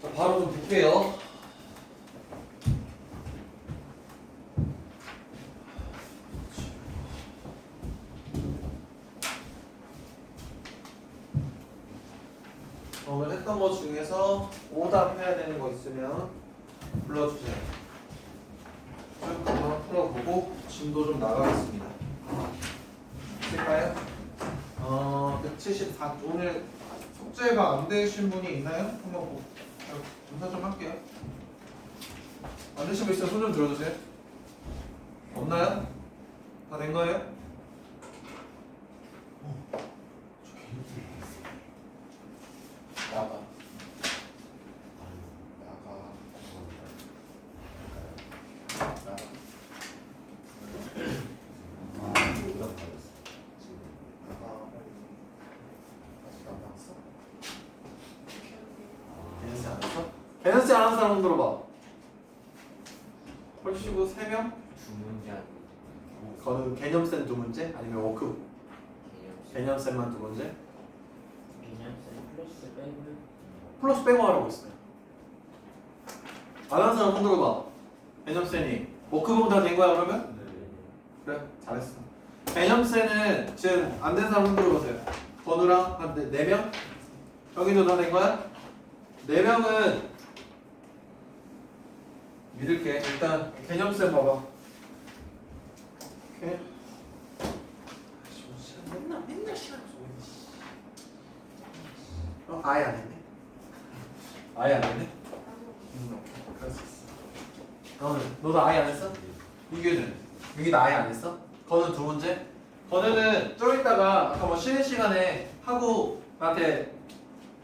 자, 바로 좀 볼게요. 오늘 했던 것 중에서 오답해야 되는 거 있으면 불러주세요. 쭉 한번 풀어보고 진도 좀 나가겠습니다. 될까요? 174 오늘 숙제가 안 되신 분이 있나요? 한번 검사 좀 할게요. 안 되신 분 있으면 손 좀 들어주세요. 없나요? 다 된 거예요? 나가. 개는씨 안 하는 사람 들어봐. 헐시고 3명? 두 문제 아니고 거는 개념쌤 2문제? 아니면 워크 개념쌤만 2문제? 개념쌤 플러스 빼고요. 플러스 빼고 하라고 했어요. 안 하는 사람 손 들어봐. 개념쌤이 워크북 다 된 거야 그러면? 그래 잘했어. 개념쌤은 지금 안 된 사람 손 들어보세요. 건우랑 한 4명? 여기도 다 된 거야? 4명은 믿을게. 일단 개념쌤 봐봐. 오케이. 맨날 시간 없어. 아예 안 했네. 아예 안 했네. 그럴 수 있어. 너도 아예 안 했어? 민규는? 민규도 아예 안 했어? 건우는 2문제? 건우는 좀 이따가 아까 뭐 쉬는 시간에 하고 나한테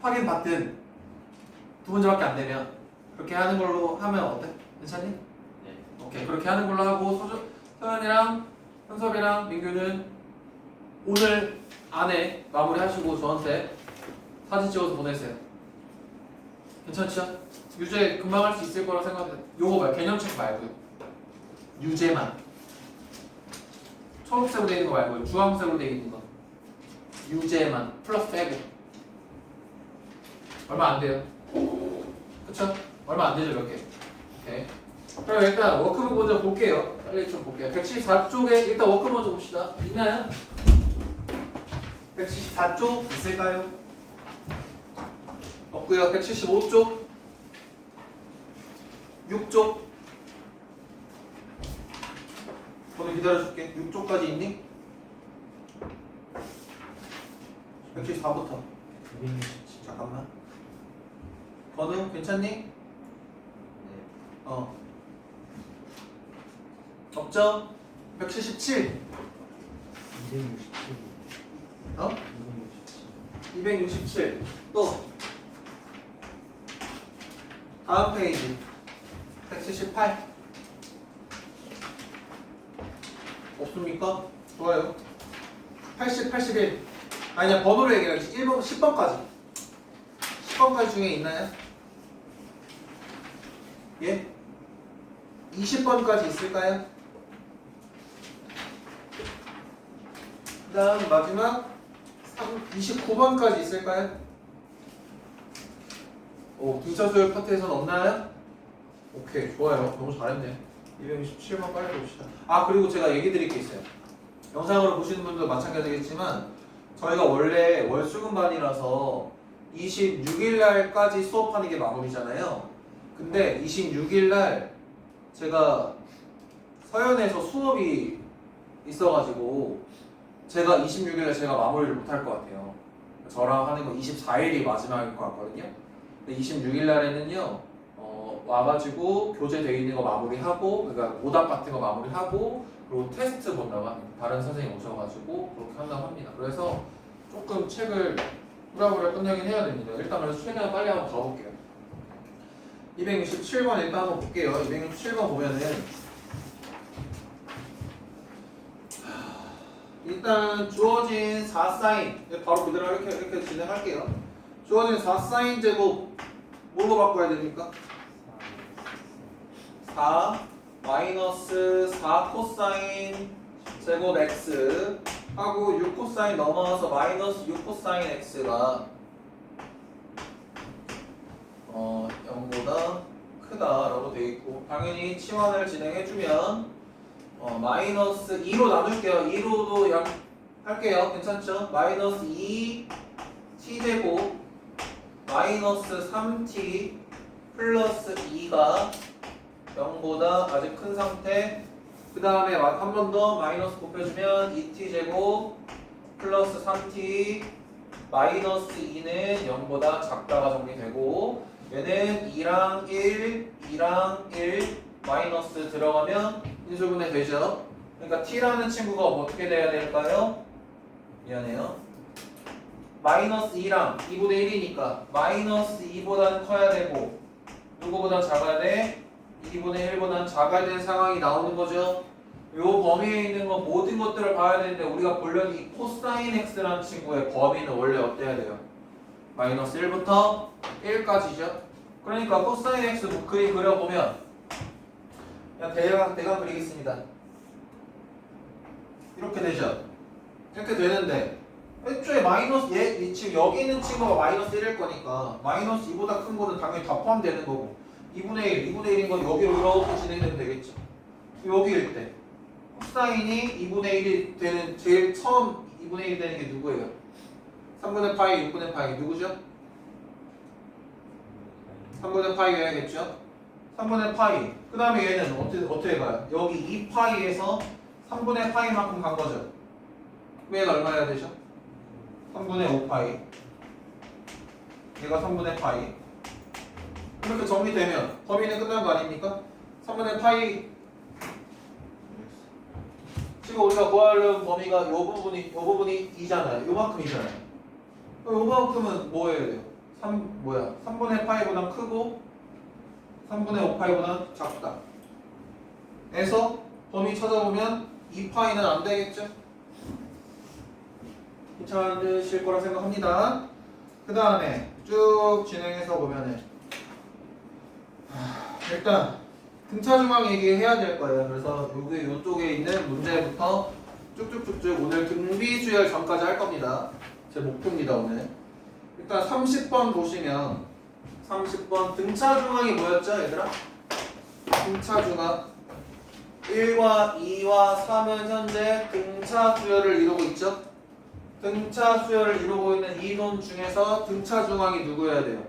확인 받든 2문제밖에 안 되면 그렇게 하는 걸로 하면 어때? 괜찮니? 네. 오케이 그렇게 하는 걸로 하고 서현이랑 현섭이랑 민규는 오늘 안에 마무리하시고 저한테 사진 찍어서 보내세요. 괜찮죠? 유제 금방 할 수 있을 거라 생각해. 요거 봐요. 개념책 말고요. 유제만. 초록색으로 되어 있는 거 말고요. 주황색으로 되어 있는 거. 유제만. 플러스 빼고. 얼마 안 돼요. 그쵸? 얼마 안 되죠, 몇 개. 오케이. 그럼 일단 워크북 먼저 볼게요. 빨리 좀 볼게요. 174쪽에 일단 워크 먼저 봅시다. 있나요? 174쪽 있을까요? 없고요. 175쪽 6쪽 오늘 기다려줄게. 6쪽까지 있니? 174부터 267. 잠깐만. 건우 괜찮니? 네. 없죠? 177 267. 어? 267. 267 또 다음 페이지 178 없습니까? 좋아요. 80, 81 아니야 번호로 얘기해야지. 1번, 10번까지 10번까지 중에 있나요? 예? 20번까지 있을까요? 그 다음 마지막 29번까지 있을까요? 오, 등차수열 파트에서는 없나요? 오케이, 좋아요. 너무 잘했네. 267번 빨리 봅시다. 아, 그리고 제가 얘기 드릴 게 있어요. 영상으로 보시는 분도 마찬가지겠지만 저희가 원래 월수금반이라서 26일날까지 수업하는 게 마무리잖아요. 근데 26일날 제가 서연에서 수업이 있어가지고 제가 26일날 제가 마무리를 못할 것 같아요. 저랑 하는 거 24일이 마지막일 것 같거든요. 근데 26일날에는요 와가지고 교재되어 있는 거 마무리하고 그러니까 오답 같은 거 마무리하고 그리고 테스트 본다고 다른 선생님 오셔가지고 그렇게 한다고 합니다. 그래서 조금 책을 부랴부랴 끝내긴 해야 됩니다. 일단 그래서 최대한 빨리 한번 가볼게요. 267번 일단 한번 볼게요. 267번 보면은 일단 주어진 4사인 바로 그대로 이렇게 진행할게요. 주어진 4사인 제곱 뭘로 바꿔야 됩니까? 4 마이너스 4 코사인 제곱 x 하고 6 코사인 넘어와서 마이너스 6 코사인 x가 0 당연히 치환을 진행해주면 마이너스 2로 나눌게요. 2로도 약 할게요. 괜찮죠? 마이너스 2 t제곱 마이너스 3t 플러스 2가 0보다 아직 큰 상태. 그 다음에 한 번 더 마이너스 곱해주면 2t제곱 플러스 3t 마이너스 2는 0보다 작다가 정리되고, 얘는 2랑 1, 2랑 1 마이너스 들어가면 인수분해 되죠. 그러니까 t라는 친구가 어떻게 돼야 될까요? 미안해요. 마이너스 2랑 2분의 1이니까 마이너스 2보다는 커야 되고 누구보다 작아야 돼? 2분의 1보다는 작아야 되는 상황이 나오는 거죠. 요 범위에 있는 거 모든 것들을 봐야 되는데, 우리가 보려는 이 코사인 x라는 친구의 범위는 원래 어때야 돼요? 마이너스 1부터 1까지죠. 그러니까 코사인 x 그림 그려보면 그냥 대강 그리겠습니다. 이렇게 되죠. 이렇게 되는데 애초에 마이너스 지금 여기 있는 친구가 마이너스 1일 거니까 마이너스 2보다 큰 거는 당연히 다 포함되는 거고, 2분의 1 2분의 1인 건 여기로 이렇게 진행되면 되겠죠. 여기일 때 코사인이 2분의 1이 되는, 제일 처음 2분의 1이 되는 게 누구예요? 3분의 파이, 6분의 파이 누구죠? 3분의 파이 해야겠죠? 3분의 파이. 그 다음에 얘는 어떻게 가요? 여기 2파이에서 3분의 파이만큼 간 거죠. 얘가 얼마 해야 되죠? 3분의 5파이. 얘가 3분의 파이. 이렇게 정리되면 범위는 끝난 거 아닙니까? 3분의 파이. 지금 우리가 구하려는 범위가 요 부분이 2잖아요. 요만큼이잖아요. 요만큼은 뭐 해야 돼요? 3분의 파이보다 크고 3분의 5파이보다 작다. 에서 범위 찾아보면 2파이는 안 되겠죠? 괜찮으실 거라 생각합니다. 그 다음에 쭉 진행해서 보면은 일단 등차 중앙 얘기해야 될 거예요. 그래서 여기 이쪽에 있는 문제부터 쭉쭉쭉쭉 오늘 등비주열 전까지 할 겁니다. 제 목표입니다 오늘. 일단 30번 보시면 30번 등차 중앙이 뭐였죠 얘들아? 등차 중앙 1과 2와 3은 현재 등차 수열을 이루고 있죠? 등차 수열을 이루고 있는 이 놈 중에서 등차 중앙이 누구여야 돼요?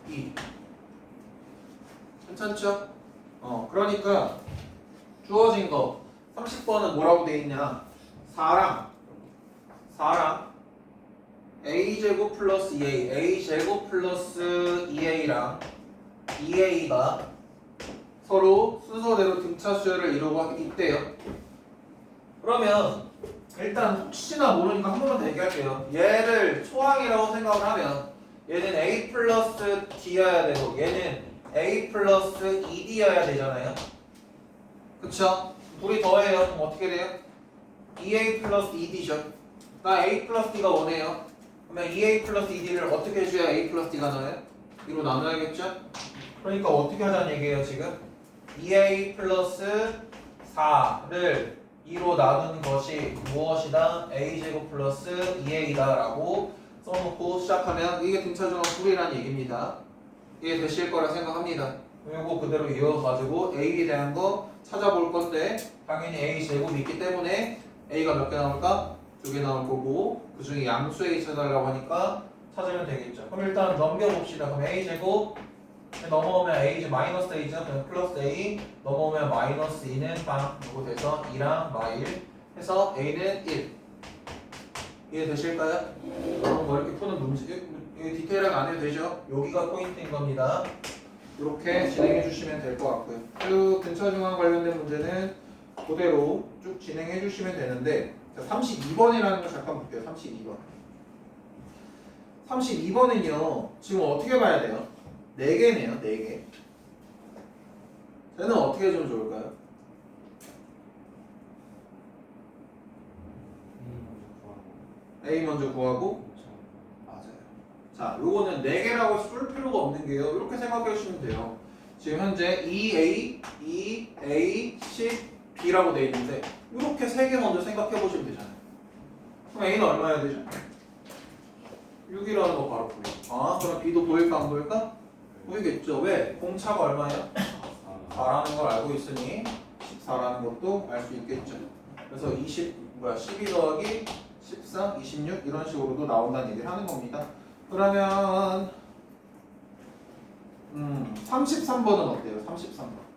2. 괜찮죠? 그러니까 주어진 거 30번은 뭐라고 돼 있냐? 4랑 a제곱 플러스 2a, a제곱 플러스 2a랑 2a가 서로 순서대로 등차 수열을 이루고 있대요. 그러면 일단 혹시나 모르니까 한 번만 더 얘기할게요. 얘를 초항이라고 생각을 하면 얘는 a 플러스 d여야 되고 얘는 a 플러스 2d여야 되잖아요. 그쵸? 둘이 더해요. 그럼 어떻게 돼요? 2a 플러스 2d죠. 나 a 플러스 d가 원해요. 그러면 2a 플러스 2d를 어떻게 해줘야 a 플러스 d가 나와요? 2로 나눠야겠죠? 그러니까 어떻게 하자는 얘기예요 지금? 2a 플러스 4를 2로 나누는 것이 무엇이다? a제곱 플러스 2a다 라고 써놓고 시작하면 이게 등차중앙 풀이라는 얘기입니다. 이해되실 거라 생각합니다. 이거 그대로 이어가지고 a에 대한 거 찾아볼 건데 당연히 a제곱이 있기 때문에 a가 몇 개 나올까? 2개 나올 거고 그 중에 양수 a 찾아달라고 하니까 찾으면 되겠죠. 그럼 일단 넘겨봅시다. 그럼 a제곱 넘어오면 a 마이너스 a죠. 그럼 플러스 a 넘어오면 마이너스 2는 빵 요거 돼서 2랑 마일 해서 a는 1. 이해되실까요? 여러분 뭐 이렇게 푸는 문제 디테일하게 안 해도 되죠? 여기가 포인트인 겁니다. 이렇게 진행해 주시면 될 것 같고요. 쭉 등차 중앙 관련된 문제는 그대로 쭉 진행해 주시면 되는데 32번이라는 거 잠깐 볼게요. 32번. 32번은요. 지금 어떻게 봐야 돼요? 4개네요. 4개. 쟤는 어떻게 해주면 좋을까요? A 먼저 구하고 맞아요. 자, 요거는 4개라고 쓸 필요가 없는 게요. 이렇게 생각해 주시면 돼요. 지금 현재 2A, 2A, 10B라고 돼 있는데 이렇게 3개 먼저 생각해 보시면 되잖아요. 그럼 A는 얼마여야 되죠? 6이라는 거 바로 보여. 아, 그럼 B도 보일까 안 보일까? 보이겠죠. 왜? 공차가 얼마예요? 14라는 걸 알고 있으니 14라는 것도 알 수 있겠죠. 그래서 12 더하기 14, 26 이런 식으로도 나온다는 얘기를 하는 겁니다. 그러면 33번은 어때요? 33번.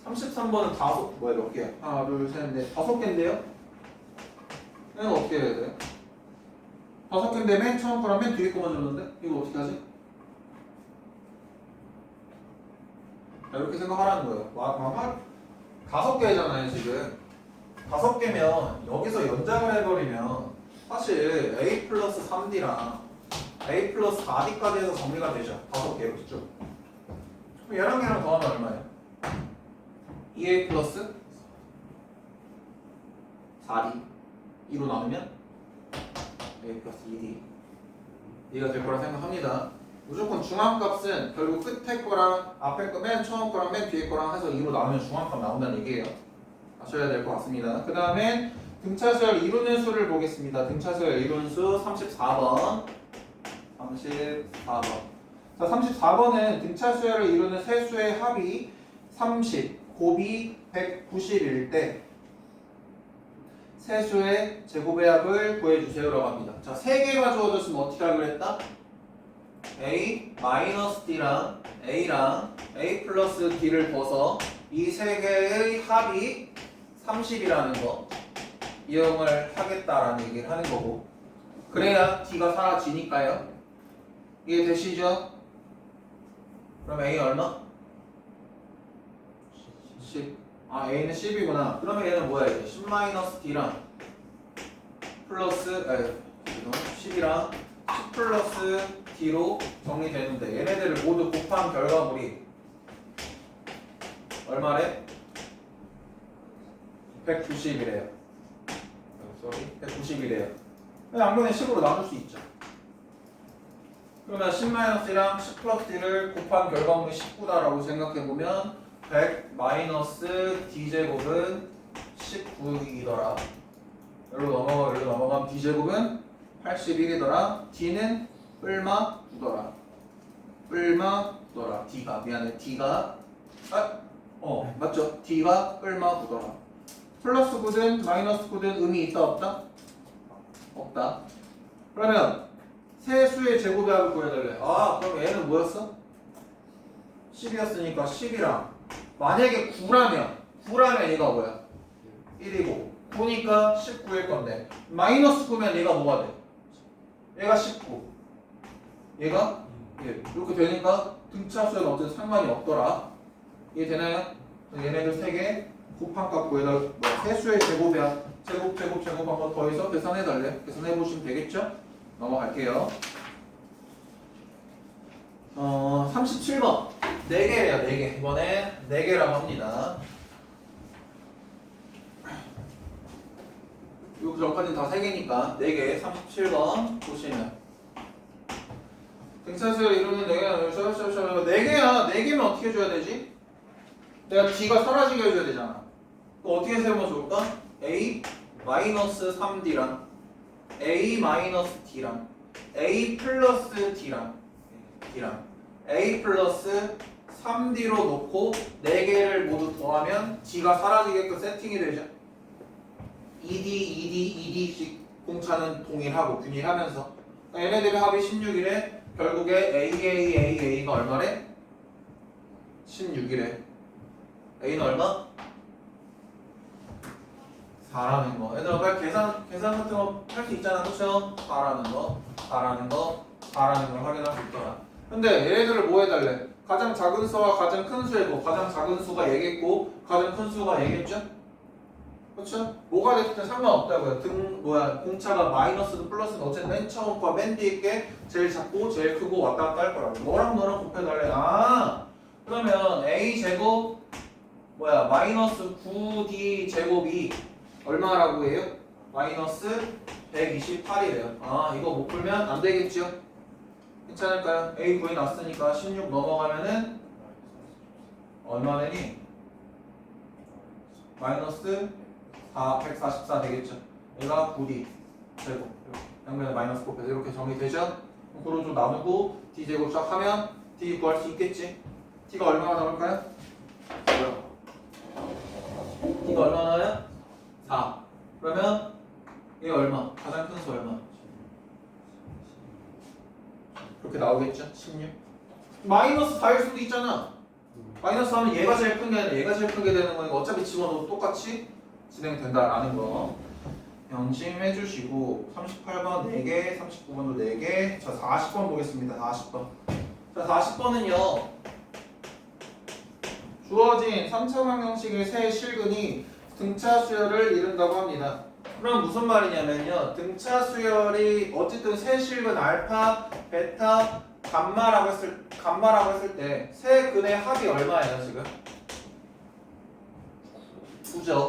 33번은 몇 개야? 하나, 둘, 셋, 넷, 5개인데요? 얘는 어떻게 해야 돼요? 5개인데 맨 처음 거랑 맨 뒤에 거만 줬는데? 이거 어떻게 하지? 이렇게 생각하라는 거예요. 5개잖아요, 지금. 5개면 여기서 연장을 해버리면 사실 A 플러스 3D랑 A 플러스 4D까지 해서 정리가 되죠. 5개로 쭉. 그럼 얘랑 얘랑 더하면 얼마예요? 2A 플러스 4D 2로 나누면 A 플러스 2D 이가 될 거라 생각합니다. 무조건 중앙값은 결국 끝에 거랑 앞에 거 맨 처음 거랑 맨 뒤에 거랑 해서 2로 나누면 중앙값 나온다는 얘기예요. 아셔야 될 것 같습니다. 그 다음에 등차수열 이루는 수를 보겠습니다. 등차수열 이루는 수 34번. 34번. 자, 34번은 등차수열을 이루는 세 수의 합이 30, 곱이 190일 때 세수의 제곱의 합을 구해주세요라고 합니다. 자, 3개가 주어졌으면 어떻게 하기로 했다? A 마이너스 D랑 A랑 A 플러스 D를 둬서 이 3개의 합이 30이라는 거 이용을 하겠다라는 얘기를 하는 거고, 그래야 D가 사라지니까요. 이해되시죠? 그럼 A 얼마? 10. 아, A는 10이구나. 그러면 얘는 뭐야 이제? 10-D랑 플러스 10이랑 10 플러스 D로 정리되는데 얘네들을 모두 곱한 결과물이 얼마래? 190이래요. 190이래요. 양변에 10으로 나눌 수 있죠. 그러면 10-D랑 10 플러스 D를 곱한 결과물이 19다라고 생각해보면 100 마이너스 D제곱은 19이더라. 여기로 넘어가면 D제곱은 81이더라. D는 뿔마 9더라. 뿔마 9더라. D가 미안해. D가 맞죠? D가 뿔마 9더라. 플러스 9든 마이너스 9든 의미 있다 없다? 없다. 그러면 세 수의 제곱의 합을 구해달래. 그럼 얘는 뭐였어? 10이었으니까 10이랑 만약에 9라면 얘가 뭐야? 1이고 9니까 19일 건데 마이너스 9면 얘가 뭐가 돼? 얘가 19 얘가 1 이렇게 되니까 등차수에는 어쨌든 상관이 없더라. 이해되나요? 얘네들 3개 곱한 값 구해달라. 세수의 제곱의 합 제곱 한번 더해서 계산해달래. 계산해보시면 되겠죠? 넘어갈게요. 37번 4개래요. 4개. 이번에 4개라고 합니다. 요 전까지는 다 3개니까 4개. 37번 보시면 등차수를 이루는 4개야. 4개야. 4개면 어떻게 해줘야 되지? 내가 D가 사라지게 해줘야 되잖아. 또 어떻게 세우면 좋을까? A 마이너스 3D랑 A 마이너스 D랑 A 플러스 D랑 A 플러스 3D로 놓고 4개를 모두 더하면 D가 사라지게끔 세팅이 되죠. ED씩 공차는 동일하고 균일하면서 얘네들의 합이 16이래. 결국에 AA가 얼마래? 16이래. A는 얼마? 4라는 거. 얘들아 빨리 계산 같은 거 할 수 있잖아. 그쵸? 4라는 거 걸 확인할 수 있더라. 근데 얘네들을 뭐 해달래? 가장 작은 수와 가장 큰 수에도 가장 작은 수가 얘겠고 가장 큰 수가 얘겠죠? 그렇죠? 뭐가 됐든 상관없다고요. 공차가 마이너스든 플러스든 어쨌든 맨 처음과 맨 뒤에 게 제일 작고 제일 크고 왔다 갔다 할 거라고. 너랑 곱해달래. 그러면 A 제곱 마이너스 9D 제곱이 얼마라고 해요? 마이너스 128이래요. 이거 못 풀면 안 되겠죠? 괜찮을까요? A 구해놨으니까 16 넘어가면은 얼마 되니? 마이너스 144 되겠죠? 얘가 9D 제곱 양면에 마이너스 곱해서 이렇게 정리되죠? 그로 좀 나누고 D 제곱 쫙 하면 D 구할 수 있겠지? D가 얼마나 나올까요? D가 얼마 나와요? 4. 그러면 얘 얼마? 가장 큰 수 얼마? 그렇게 나오겠죠? 16. 마이너스 4일 수도 있잖아. 마이너스 하면 얘가 제일 큰 게 아니라 얘가 제일 크게 되는 거니까 어차피 집어넣어도 똑같이 진행된다라는 거 명심해 주시고 38번 4개, 39번도 4개. 자, 40번 보겠습니다. 40번. 자, 40번은요. 주어진 3차 방정식의 세 실근이 등차 수열을 이룬다고 합니다. 그럼 무슨 말이냐면요. 등차 수열이 어쨌든 세 실근 알파, 베타, 감마라고 했을 때 세 근의 합이 얼마예요, 지금? 9죠.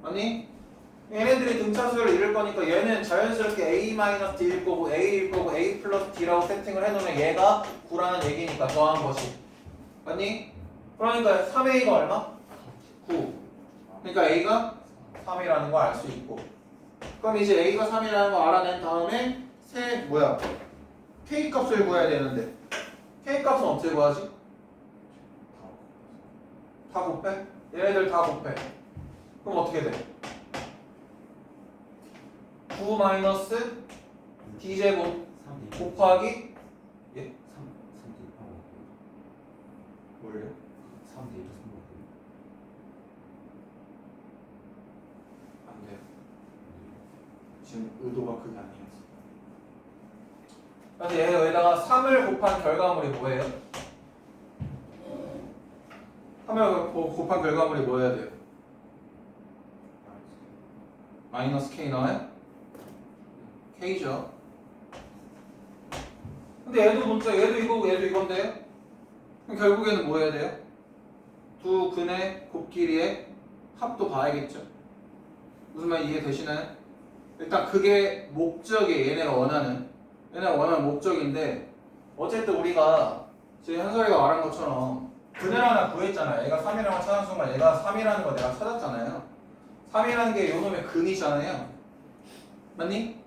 아니? 얘네들이 등차 수열을 이룰 거니까 얘는 자연스럽게 A-D일 거고 A일 거고 A 플러스 D라고 세팅을 해놓으면 얘가 9라는 얘기니까 더한 것이. 맞니? 그러니까 3A가 얼마? 9. 그러니까 A가 3이라는 거 알 수 있고. 그럼 이제 A가 3이라는 거 알아낸 다음에 K 값을 구해야 되는데 K 값은 어떻게 구하지? 다 곱해? 얘네들 다 곱해. 그럼 어떻게 돼? 9 마이너스 D제곱 곱하기 예? 3대 뭘요? 3대 1 안 돼요. 지금 의도가 그게 아니었어. 그래서 얘 여기다가 3을 곱한 결과물이 뭐예요? 3을 곱한 결과물이 뭐 해야 돼요? 마이너스 K 나와요? K죠. 근데 얘도 문자, 얘도 이거고 얘도 이건데요? 그럼 결국에는 뭐 해야 돼요? 두 근의 곱길이의 합도 봐야겠죠? 무슨 말 이해되시나요? 일단 그게 목적이에요. 얘네가 원하는 목적인데 어쨌든 우리가 지금 현설이가 말한 것처럼 근을 하나 구했잖아요. 얘가 3이라는 걸 찾은 순간 얘가 3이라는 거 내가 찾았잖아요. 3이라는 게 요놈의 근이잖아요. 맞니?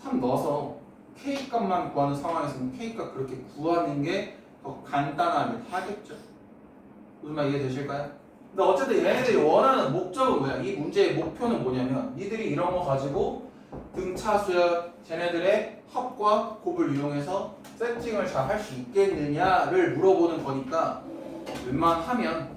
3 넣어서 K 값만 구하는 상황에서는 K 값 그렇게 구하는 게 더 간단하긴 하겠죠. 무슨 말 이해되실까요? 근데 어쨌든 얘네들이 원하는 목적은 뭐야? 이 문제의 목표는 뭐냐면 니들이 이런 거 가지고 등차 수열 쟤네들의 합과 곱을 이용해서 세팅을 잘 할 수 있겠느냐를 물어보는 거니까 웬만하면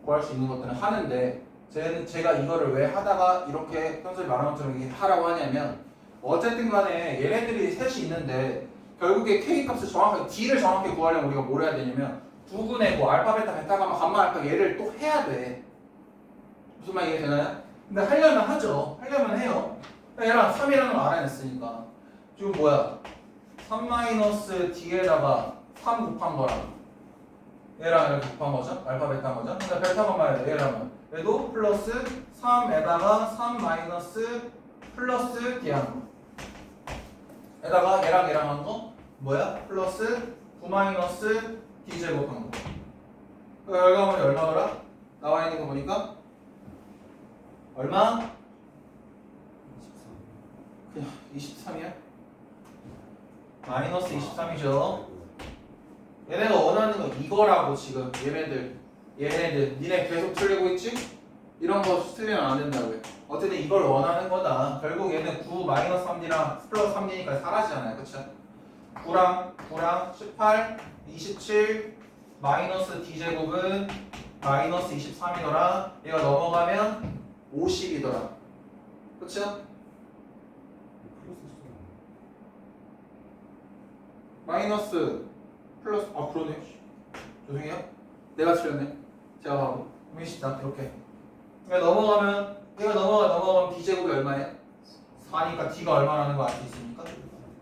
구할 수 있는 것들은 하는데 제가 이거를 왜 하다가 이렇게 현수이 말한 것처럼 이렇게 하라고 하냐면 어쨌든 간에 얘네들이 셋이 있는데 결국에 K 값을 정확하게 D를 정확히 구하려면 우리가 뭘 해야 되냐면 두 근의 뭐 알파, 베타, 감마, 알파 얘를 또 해야 돼. 무슨 말 이해되나요? 근데 하려면 하죠. 하려면 해요. 얘랑 3이라는 걸 알아냈으니까 지금 뭐야? 3 D에다가 3 곱한 거랑 얘랑 이렇게 곱한 거죠? 알파, 베타 거죠? 근데 베타 감마야 돼. 얘랑은 얘도 플러스 3에다가 3 마이너스 플러스 D 한 거. 에다가 얘랑 한 거 뭐야? 플러스 9 마이너스 D 제곱한 거. 그 결과물이 얼마더라? 나와 있는 거 보니까 얼마? 23 그냥 23이야? 마이너스 23이죠. 얘네가 원하는 건 이거라고 지금 얘네들 니네 계속 틀리고 있지? 이런 거 틀리면 안 된다고요. 어쨌든 이걸 원하는 거다. 결국 얘는 9 마이너스 3D랑 플러스 3D니까 사라지잖아요. 그쵸? 9랑 18 27 마이너스 D제곱은 마이너스 23이더라. 얘가 넘어가면 50이더라. 그쵸? 마이너스 플러스 그러네. 죄송해요. 내가 틀렸네. 제가 바로 미시다 이렇게. 그러니까 얘가 넘어가면 D제곱이 얼마예요? 4니까 D가 얼마라는 거 알 수 있습니까?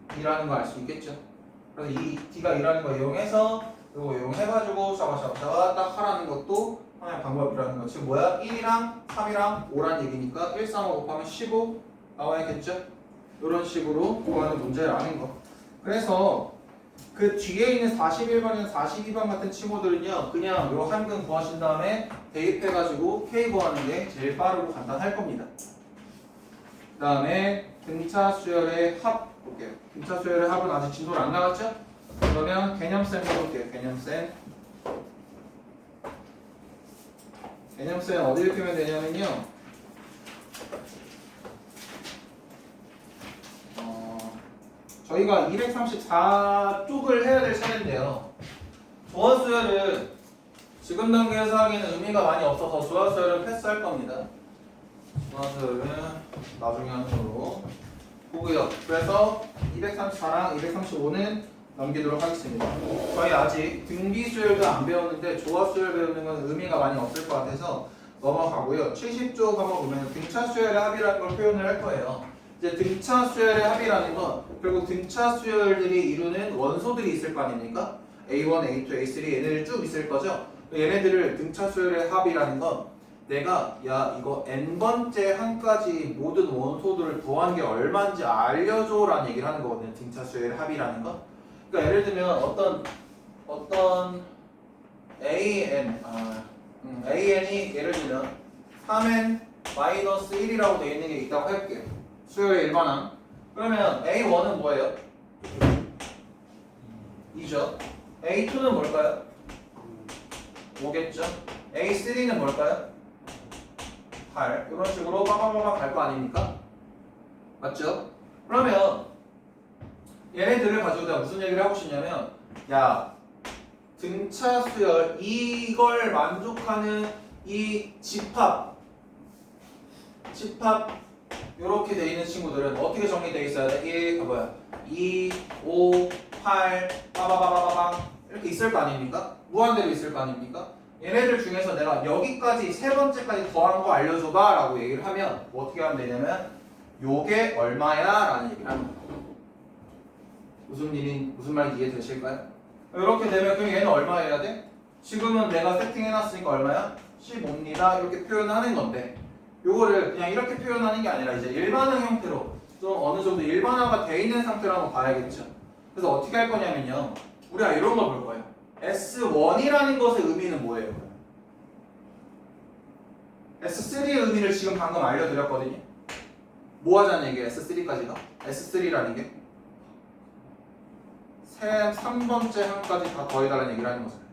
2라는 거 알 수 있겠죠. 그래서 이 D가 2라는 거 이용해서 이거 이용해가지고 샤바샤바 딱 하라는 것도 하나의 방법이라는 거. 지금 뭐야? 1이랑 3이랑 5란 얘기니까 1, 3, 5 곱하면 15 나와야겠죠? 이런 식으로 구하는 문제라는 거. 그래서 그 뒤에 있는 41번이나 42번 같은 친구들은요 그냥 요 한근 구하신 다음에 대입해가지고 K 구하는 게 제일 빠르고 간단할 겁니다. 그 다음에 등차 수열의 합 볼게요. 등차 수열의 합은 아직 진도를 안 나갔죠? 그러면 개념쌤 해볼게요. 개념쌤. 개념쌤 어디를 펴면 되냐면요. 저희가 234쪽을 해야 될 차례인데요. 조화수열은 지금 단계에서 하기에는 의미가 많이 없어서 조화수열은 패스할 겁니다. 조화수열은 나중에 하는 걸로 보고요. 그래서 234랑 235는 넘기도록 하겠습니다. 저희 아직 등비수열도 안 배웠는데 조화수열 배우는 건 의미가 많이 없을 것 같아서 넘어가고요. 70쪽 한번 보면 등차수열의 합이라는 걸 표현을 할 거예요. 이제 등차수열의 합이라는 건 결국 등차수열들이 이루는 원소들이 있을 거 아닙니까? A1, A2, A3 얘네들 쭉 있을 거죠? 얘네들을 등차수열의 합이라는 건 내가 야 이거 n번째 한까지 모든 원소들을 더한 게 얼마인지 알려줘 라는 얘기를 하는 거거든요. 등차수열의 합이라는 건. 그러니까 예를 들면 어떤 AN이 예를 들면 3n 마이너스 1이라고 되어 있는 게 있다고 할게요. 수열의 일반항. 그러면 A1은 뭐예요? 2죠. A2는 뭘까요? 5겠죠. A3는 뭘까요? 8. 이런 식으로 빠바바바 갈 거 아닙니까? 맞죠? 그러면 얘네들을 가지고 내가 무슨 얘기를 하고 싶냐면 야 등차 수열 이걸 만족하는 이 집합 이렇게 돼 있는 친구들은 어떻게 정리되어 있어야 돼? 1, 2, 5, 8, 빠바바바바방 이렇게 있을 거 아닙니까? 무한대로 있을 거 아닙니까? 얘네들 중에서 내가 여기까지 세 번째까지 더한 거 알려줘봐 라고 얘기를 하면 뭐 어떻게 하면 되냐면 요게 얼마야? 라는 얘기를 하는 거예요. 무슨 말인지 이해되실까요? 이렇게 되면 그럼 얘는 얼마여야 돼? 지금은 내가 세팅해놨으니까 얼마야? 15입니다 이렇게 표현하는 건데 요거를 그냥 이렇게 표현하는 게 아니라 이제 일반항 형태로 좀 어느 정도 일반화가 돼 있는 상태로 한번 봐야겠죠. 그래서 어떻게 할 거냐면요. 우리가 이런 걸 볼 거예요. S1이라는 것의 의미는 뭐예요? S3의 의미를 지금 방금 알려드렸거든요. 뭐 하자는 얘기예요? S3까지가? S3라는 게 3번째 항까지 다 더해달라는 얘기를 하는 거잖아요.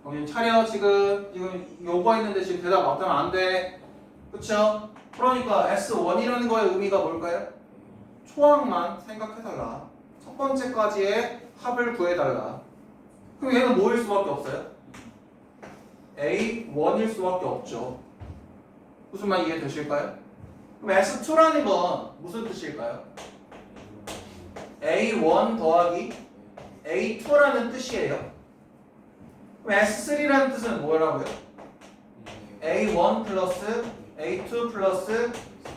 그럼 차려 지금 요거 있는데 지금 대답 없다면 안 돼. 그쵸? 그러니까 S1이라는 거의 의미가 뭘까요? 초항만 생각해달라. 첫 번째까지의 합을 구해달라. 그럼 얘는 뭐일 수밖에 없어요? A1일 수밖에 없죠. 무슨 말 이해되실까요? 그럼 S2라는 건 무슨 뜻일까요? A1 더하기 A2라는 뜻이에요. 그럼 S3라는 뜻은 뭐라고요? A1 플러스 A2 플러스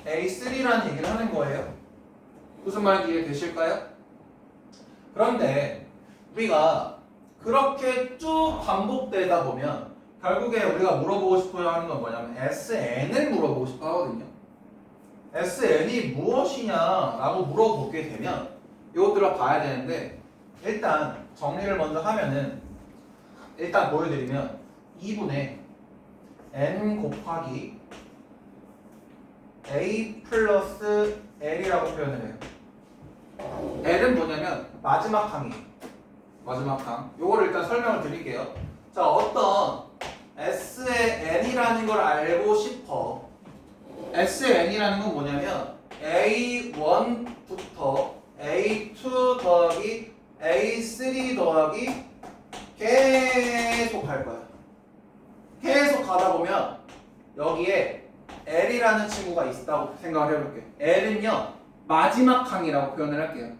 A3라는 얘기를 하는 거예요. 무슨 말인지 이해되실까요? 그런데 우리가 그렇게 쭉 반복되다 보면 결국에 우리가 물어보고 싶어 하는 건 뭐냐면 SN을 물어보고 싶어 하거든요. SN이 무엇이냐라고 물어보게 되면 이것들을 봐야 되는데 일단 정리를 먼저 하면은 일단 보여드리면 2분의 n 곱하기 a 플러스 l이라고 표현을 해요. l은 뭐냐면 마지막 항이에요. 마지막 항. 요거를 일단 설명을 드릴게요. 자, 어떤 S의 n이라는 걸 알고 싶어. S의 n이라는 건 뭐냐면 A1부터 A2 더하기 A3 더하기 계속 갈 거야. 계속 가다 보면 여기에 L이라는 친구가 있다고 생각을 해볼게. L은요 마지막 항이라고 표현을 할게요.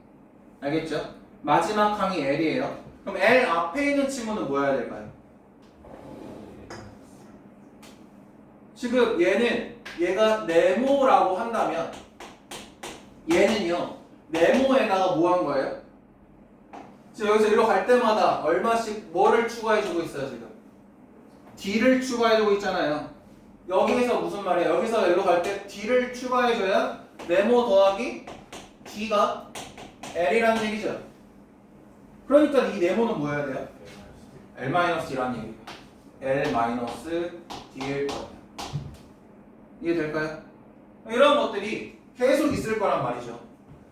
알겠죠? 마지막 항이 L이에요. 그럼 L 앞에 있는 친구는 뭐여야 될까요? 지금 얘가 네모라고 한다면 얘는요 네모에다가 뭐 한 거예요? 지금 여기서 이리로 갈 때마다 얼마씩 뭐를 추가해주고 있어요 지금? D를 추가해주고 있잖아요. 여기에서 무슨 말이에요? 여기서 이리로 갈 때 D를 추가해줘야 네모 더하기 D가 L이라는 얘기죠. 그러니까 이 네모는 뭐 해야 돼요? L-D라는 얘기예요. L-D일 거예요. 이해될까요? 이런 것들이 계속 있을 거란 말이죠.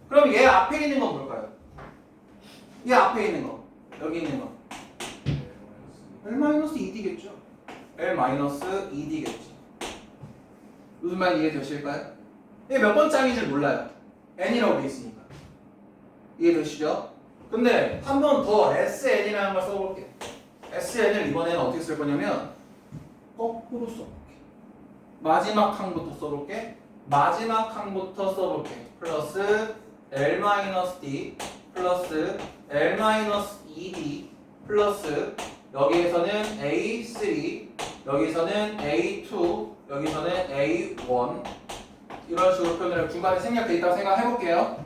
그럼 얘 앞에 있는 건 뭘까요? 얘 앞에 있는 거. 여기 있는 거 L-2D겠죠. L-2D겠죠. 무슨 말 이해되실까요? 이게 몇 번 짝인지 몰라요. N이라고 돼 있으니까. 이해되시죠? 근데 한 번 더 SN이라는 걸 써볼게. SN을 이번에는 어떻게 쓸 거냐면 거꾸로 써볼게. 마지막 항부터 써볼게. 마지막 항부터 써볼게. 플러스 L-D 플러스 L-2D 플러스 여기에서는 A3 여기서는 A2 여기서는 A1 이런 식으로 표현을 중간에 생략돼 있다고 생각해볼게요.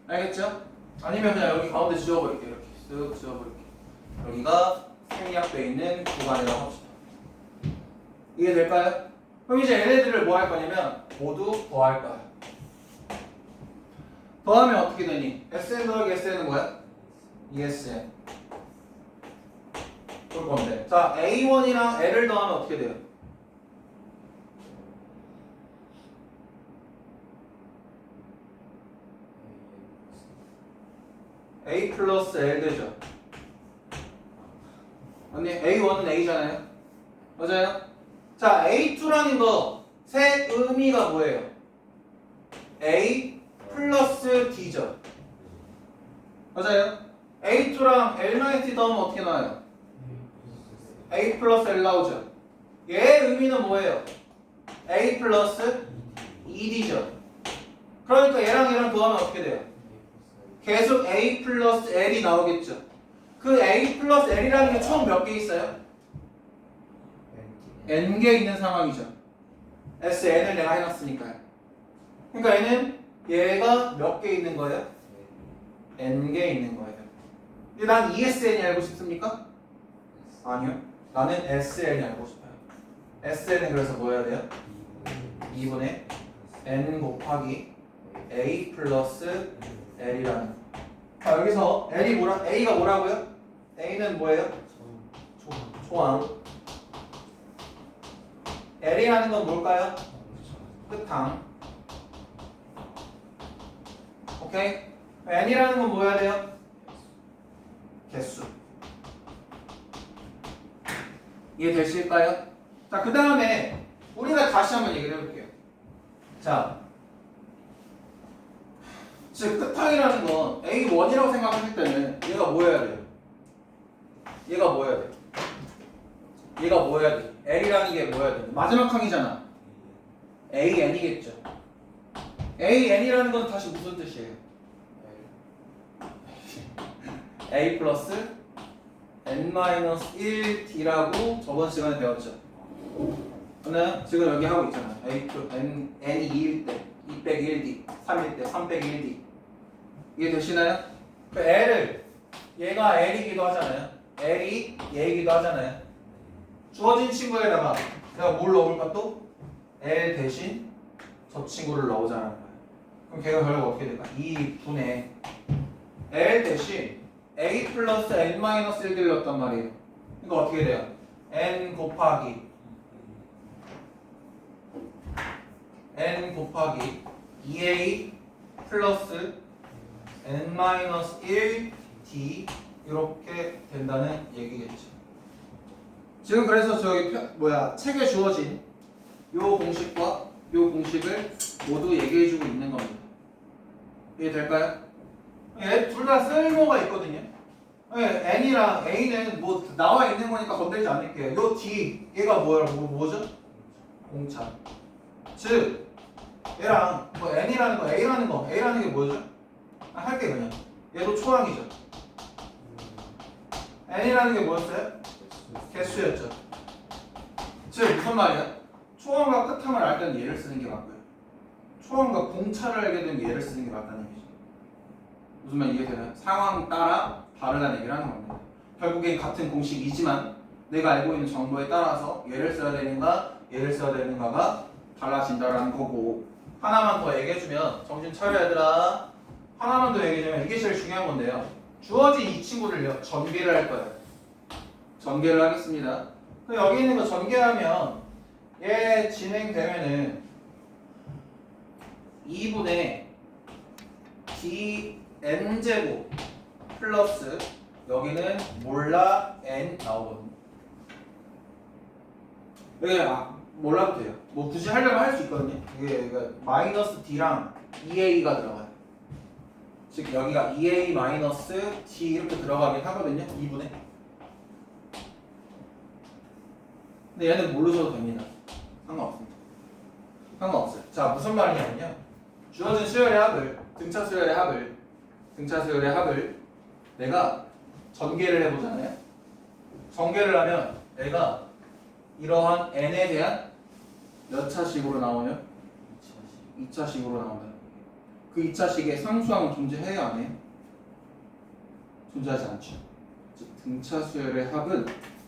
알겠죠? 아니면 그냥 여기 가운데 지워버릴게요. 이렇게 쓱 지워버릴게요. 여기가 생략돼 있는 구간이라고 합시다. 이해될까요? 그럼 이제 얘네들을 뭐 할 거냐면 모두 더할 거야. 더하면 어떻게 되니? SN 더하기 SN은 뭐야? ESN 볼 건데. 자, A1이랑 L을 더하면 어떻게 돼요? A 플러스 L 되죠? 언니, A1은 A잖아요? 맞아요? 자, A2라는 거, 새 의미가 뭐예요? A 플러스 D죠? 맞아요? A2랑 L-D 더하면 어떻게 나와요? A 플러스 L 나오죠? 얘의 의미는 뭐예요? A 플러스 ED죠? 그러니까 얘랑 더하면 어떻게 돼요? 계속 A 플러스 L이 나오겠죠? 그 A 플러스 L이라는 게 총 몇 개 있어요? N개 있는 상황이죠. SN을 내가 해놨으니까요. 그러니까 얘는 얘가 몇 개 있는 거예요? N개 있는 거예요. 근데 난 ESN이 알고 싶습니까? 아니요. 나는 SN이 알고 싶어요. SN은 그래서 뭐 해야 돼요? 2분의 N 곱하기 A 플러스 L이라는 거. 자, 여기서 L이 뭐라, A가 뭐라고요? A는 뭐예요? 초항. L이라는 건 뭘까요? 끝항. 오케이? N이라는 건 뭐 해야 돼요? 개수. 이해되실까요? 자, 그 다음에 우리가 다시 한번 얘기를 해볼게요. 자, 즉 끝항이라는 건 A1이라고 생각하실 때는 얘가 뭐 해야 돼요? 얘가 뭐 해야 돼요? 얘가 뭐 해야 돼? L이라는 게 뭐 해야 돼? 마지막 항이잖아. AN이겠죠. AN이라는 건 다시 무슨 뜻이에요? A 플러스 N-1D라고 저번 시간에 배웠죠. 근데 지금 여기 하고 있잖아. A2, N이 2일 때 2 빼기 1D, 3일 때 3 빼기 1D. 이해 되시나요? 그 L을 얘가 L이기도 하잖아요. L이 얘이기도 하잖아요. 주어진 친구에다가 내가 뭘 넣어볼까 또? L 대신 저 친구를 넣어자는 거야. 그럼 걔가 결국 어떻게 될까? 2분의 L 대신 A 플러스 N-1을 넣었단 말이에요. 그러니까 어떻게 돼요? N 곱하기 2A 플러스 N-1D 이렇게 된다는 얘기겠죠. 지금 그래서 저기 책에 주어진 요 공식과 요 공식을 모두 얘기해주고 있는 겁니다. 이해될까요? 얘 둘 다 쓸모가 있거든요. N이랑 A는 뭐 나와 있는 거니까 건들지 않을게요. 요 D 얘가 뭐죠? 공차. 즉 얘랑 뭐 N이라는 거 A라는 게 뭐죠? 할게 그냥. 얘도 초항이죠. N이라는 게 뭐였어요? 개수였죠. 즉 무슨 말이야? 초항과 끝항을 알 때는 얘를 쓰는 게 맞고요. 초항과 공차를 알게 되면 얘를 쓰는 게 맞다는 얘기죠. 무슨 말 이해되나요? 상황 따라 다르다는 얘기를 하는 겁니다. 결국엔 같은 공식이지만 내가 알고 있는 정보에 따라서 얘를 써야 되는가 얘를 써야 되는가가 달라진다라는 거고. 하나만 더 얘기해주면 정신 차려 얘들아. 하나만 더 얘기해주면 이게 제일 중요한 건데요. 주어진 이 친구를요 전개를 할 거예요. 전개를 하겠습니다. 여기 있는 거 전개하면 얘 진행되면은 2분의 dn제곱 플러스 여기는 몰라 n 나오거든요. 여기 몰라도 돼요. 뭐 굳이 하려면 할 수 있거든요. 이게 마이너스 d랑 2a가 들어가요. 즉 여기가 2a 마이너스 d 이렇게 들어가긴 하거든요. 2분의. 근데 얘는 모르셔도 됩니다. 상관없습니다. 상관없어요. 자, 무슨 말이냐면요. 주어진 수열의 합을, 등차 수열의 합을 내가 전개를 해보잖아요. 전개를 하면 얘가 이러한 n에 대한 몇 차식으로 나오냐? 2차식으로 나온다. 그 2차식에 상수항은 존재해요, 안 해요? 존재하지 않죠. 즉 등차 수열의 합은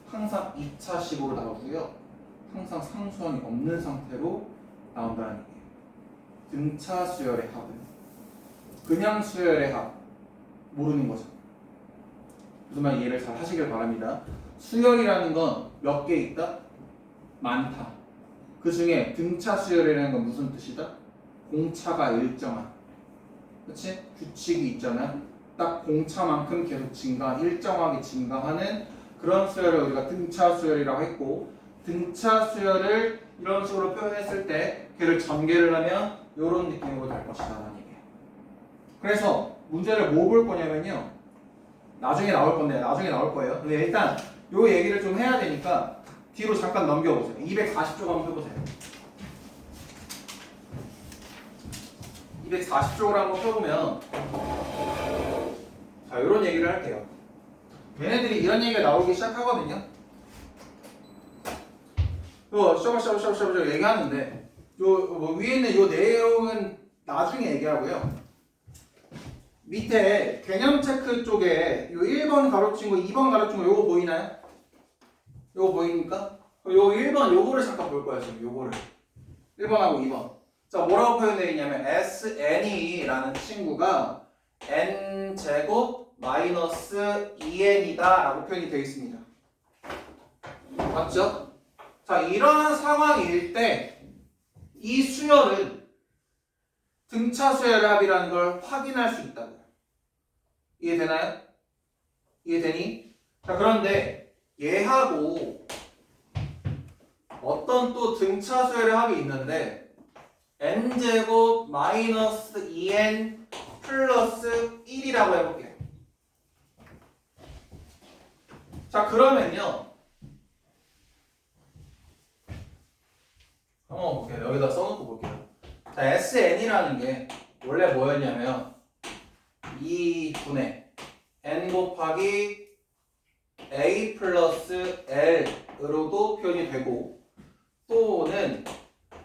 항상 2차식으로 나오고요. 항상 상수항이 없는 상태로 나온다는 얘기예요. 등차 수열의 합은 그냥 수열의 합 모르는 거죠. 무슨 말 이해를 잘 하시길 바랍니다. 수열이라는 건 몇 개 있다? 많다. 그 중에 등차 수열이라는 건 무슨 뜻이다? 공차가 일정한. 그치? 규칙이 있잖아. 딱 공차만큼 계속 일정하게 증가하는 그런 수열을 우리가 등차 수열이라고 했고, 등차 수열을 이런 식으로 표현했을 때 걔를 전개를 하면 이런 느낌으로 될 것이다 라는 얘기예요. 그래서 문제를 뭐 볼 거냐면요. 나중에 나올 거예요. 근데 일단 요 얘기를 좀 해야 되니까 뒤로 잠깐 넘겨보세요. 240쪽 한번 펴보세요. 240쪽을 한번 펴보면 자, 이런 얘기를 할게요. 얘네들이 이런 얘기가 나오기 시작하거든요. 요 셔버셔버 얘기하는데 뭐 위에 있는 요 내용은 나중에 얘기하고요. 밑에 개념 체크 쪽에 요 1번 가로친 거, 2번 가로친 거 요거 보이나요? 요거 보입니까? 요 1번 요거를 잠깐 볼 거예요. 지금 요거를 1번하고 2번. 자, 뭐라고 표현되어 있냐면 SN이라는 친구가 n제곱 마이너스 2n이다 라고 표현이 되어 있습니다. 맞죠? 자, 이러한 상황일 때 이 수열은 등차 수열의 합이라는 걸 확인할 수 있다고요. 이해되나요? 이해되니? 자, 그런데 얘하고 어떤 또 등차 수열의 합이 있는데 n제곱 마이너스 2n 플러스 1이라고 해볼게요. 자, 그러면요. 한번 볼게요. 여기다 써놓고 볼게요. 자, SN이라는 게 원래 뭐였냐면 2분의 n 곱하기 a 플러스 l으로도 표현이 되고 또는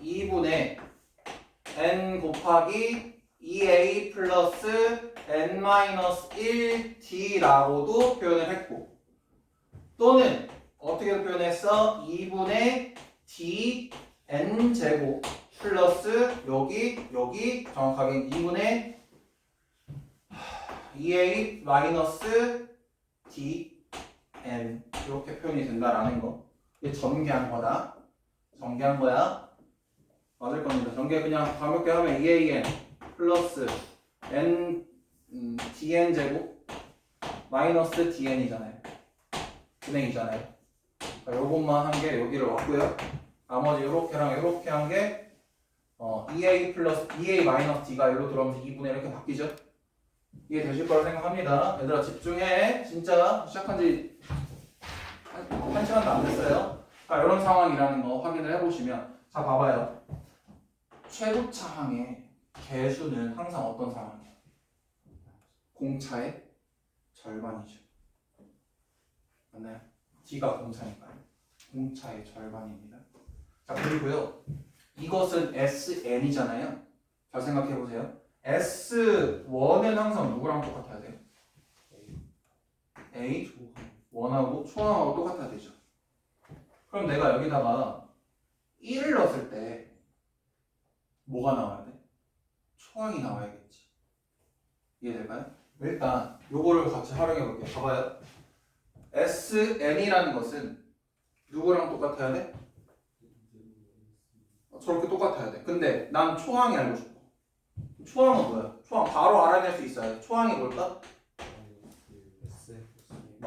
2분의 n 곱하기 2a 플러스 n 마이너스 1d라고도 표현을 했고 또는 어떻게 표현했어? 2분의 d n 제곱 플러스 여기 정확하게 2분의 2a 마이너스 dn 이렇게 표현이 된다라는 거. 이게 전개한 거다. 전개한 거야. 맞을 겁니다. 전개 그냥 가볍게 하면 2an 플러스 n dn 제곱 마이너스 dn이잖아요. 분행이잖아요. 그러니까 요것만 한 게 여기를 왔고요. 나머지 요렇게랑 요렇게 한 게 2a 플러스 2a 마이너스 d가 여기로 들어오면서 2분의 이렇게 바뀌죠. 이해되실 거라 생각합니다. 얘들아 집중해. 진짜 시작한 지 한 시간도 안 됐어요. 자, 이런 상황이라는 거 확인을 해보시면 자, 봐봐요. 최고차항의 개수는 항상 어떤 상황이에요? 공차의 절반이죠. 맞나요? d가 공차니까요. 공차의 절반입니다. 자, 그리고요. 이것은 SN이잖아요. 잘 생각해보세요. S1은 항상 누구랑 똑같아야 돼요? A? 1하고 초항하고 똑같아야 되죠. 그럼 내가 여기다가 1을 넣었을 때 뭐가 나와야 돼? 초항이 나와야겠지. 이해될까요? 일단 요거를 같이 활용해 볼게요. 봐봐요. SN이라는 것은 누구랑 똑같아야 돼? 저렇게 똑같아야 돼. 근데 난 초항이 알고 싶어. 초항은 뭐야? 초항 바로 알아낼 수 있어야 돼. 초항이 뭘까?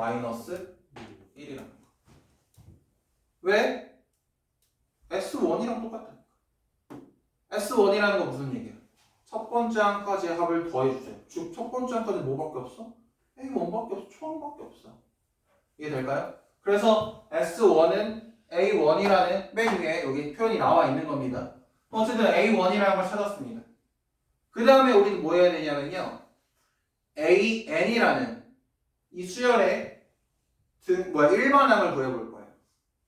마이너스 1이라는 거. 왜? S1이랑 똑같다. S1이라는 거 무슨 얘기야? 첫 번째 항까지의 합을 더해주세요. 즉, 첫 번째 항까지 뭐밖에 없어? A1밖에 없어. 초항밖에 없어. 이해될까요? 그래서 S1은 A1이라는 맨 위에 여기 표현이 나와 있는 겁니다. 어쨌든 A1이라는 걸 찾았습니다. 그 다음에 우리는 뭐 해야 되냐면요. AN이라는 이 수열의 일반항을 구해볼 거예요.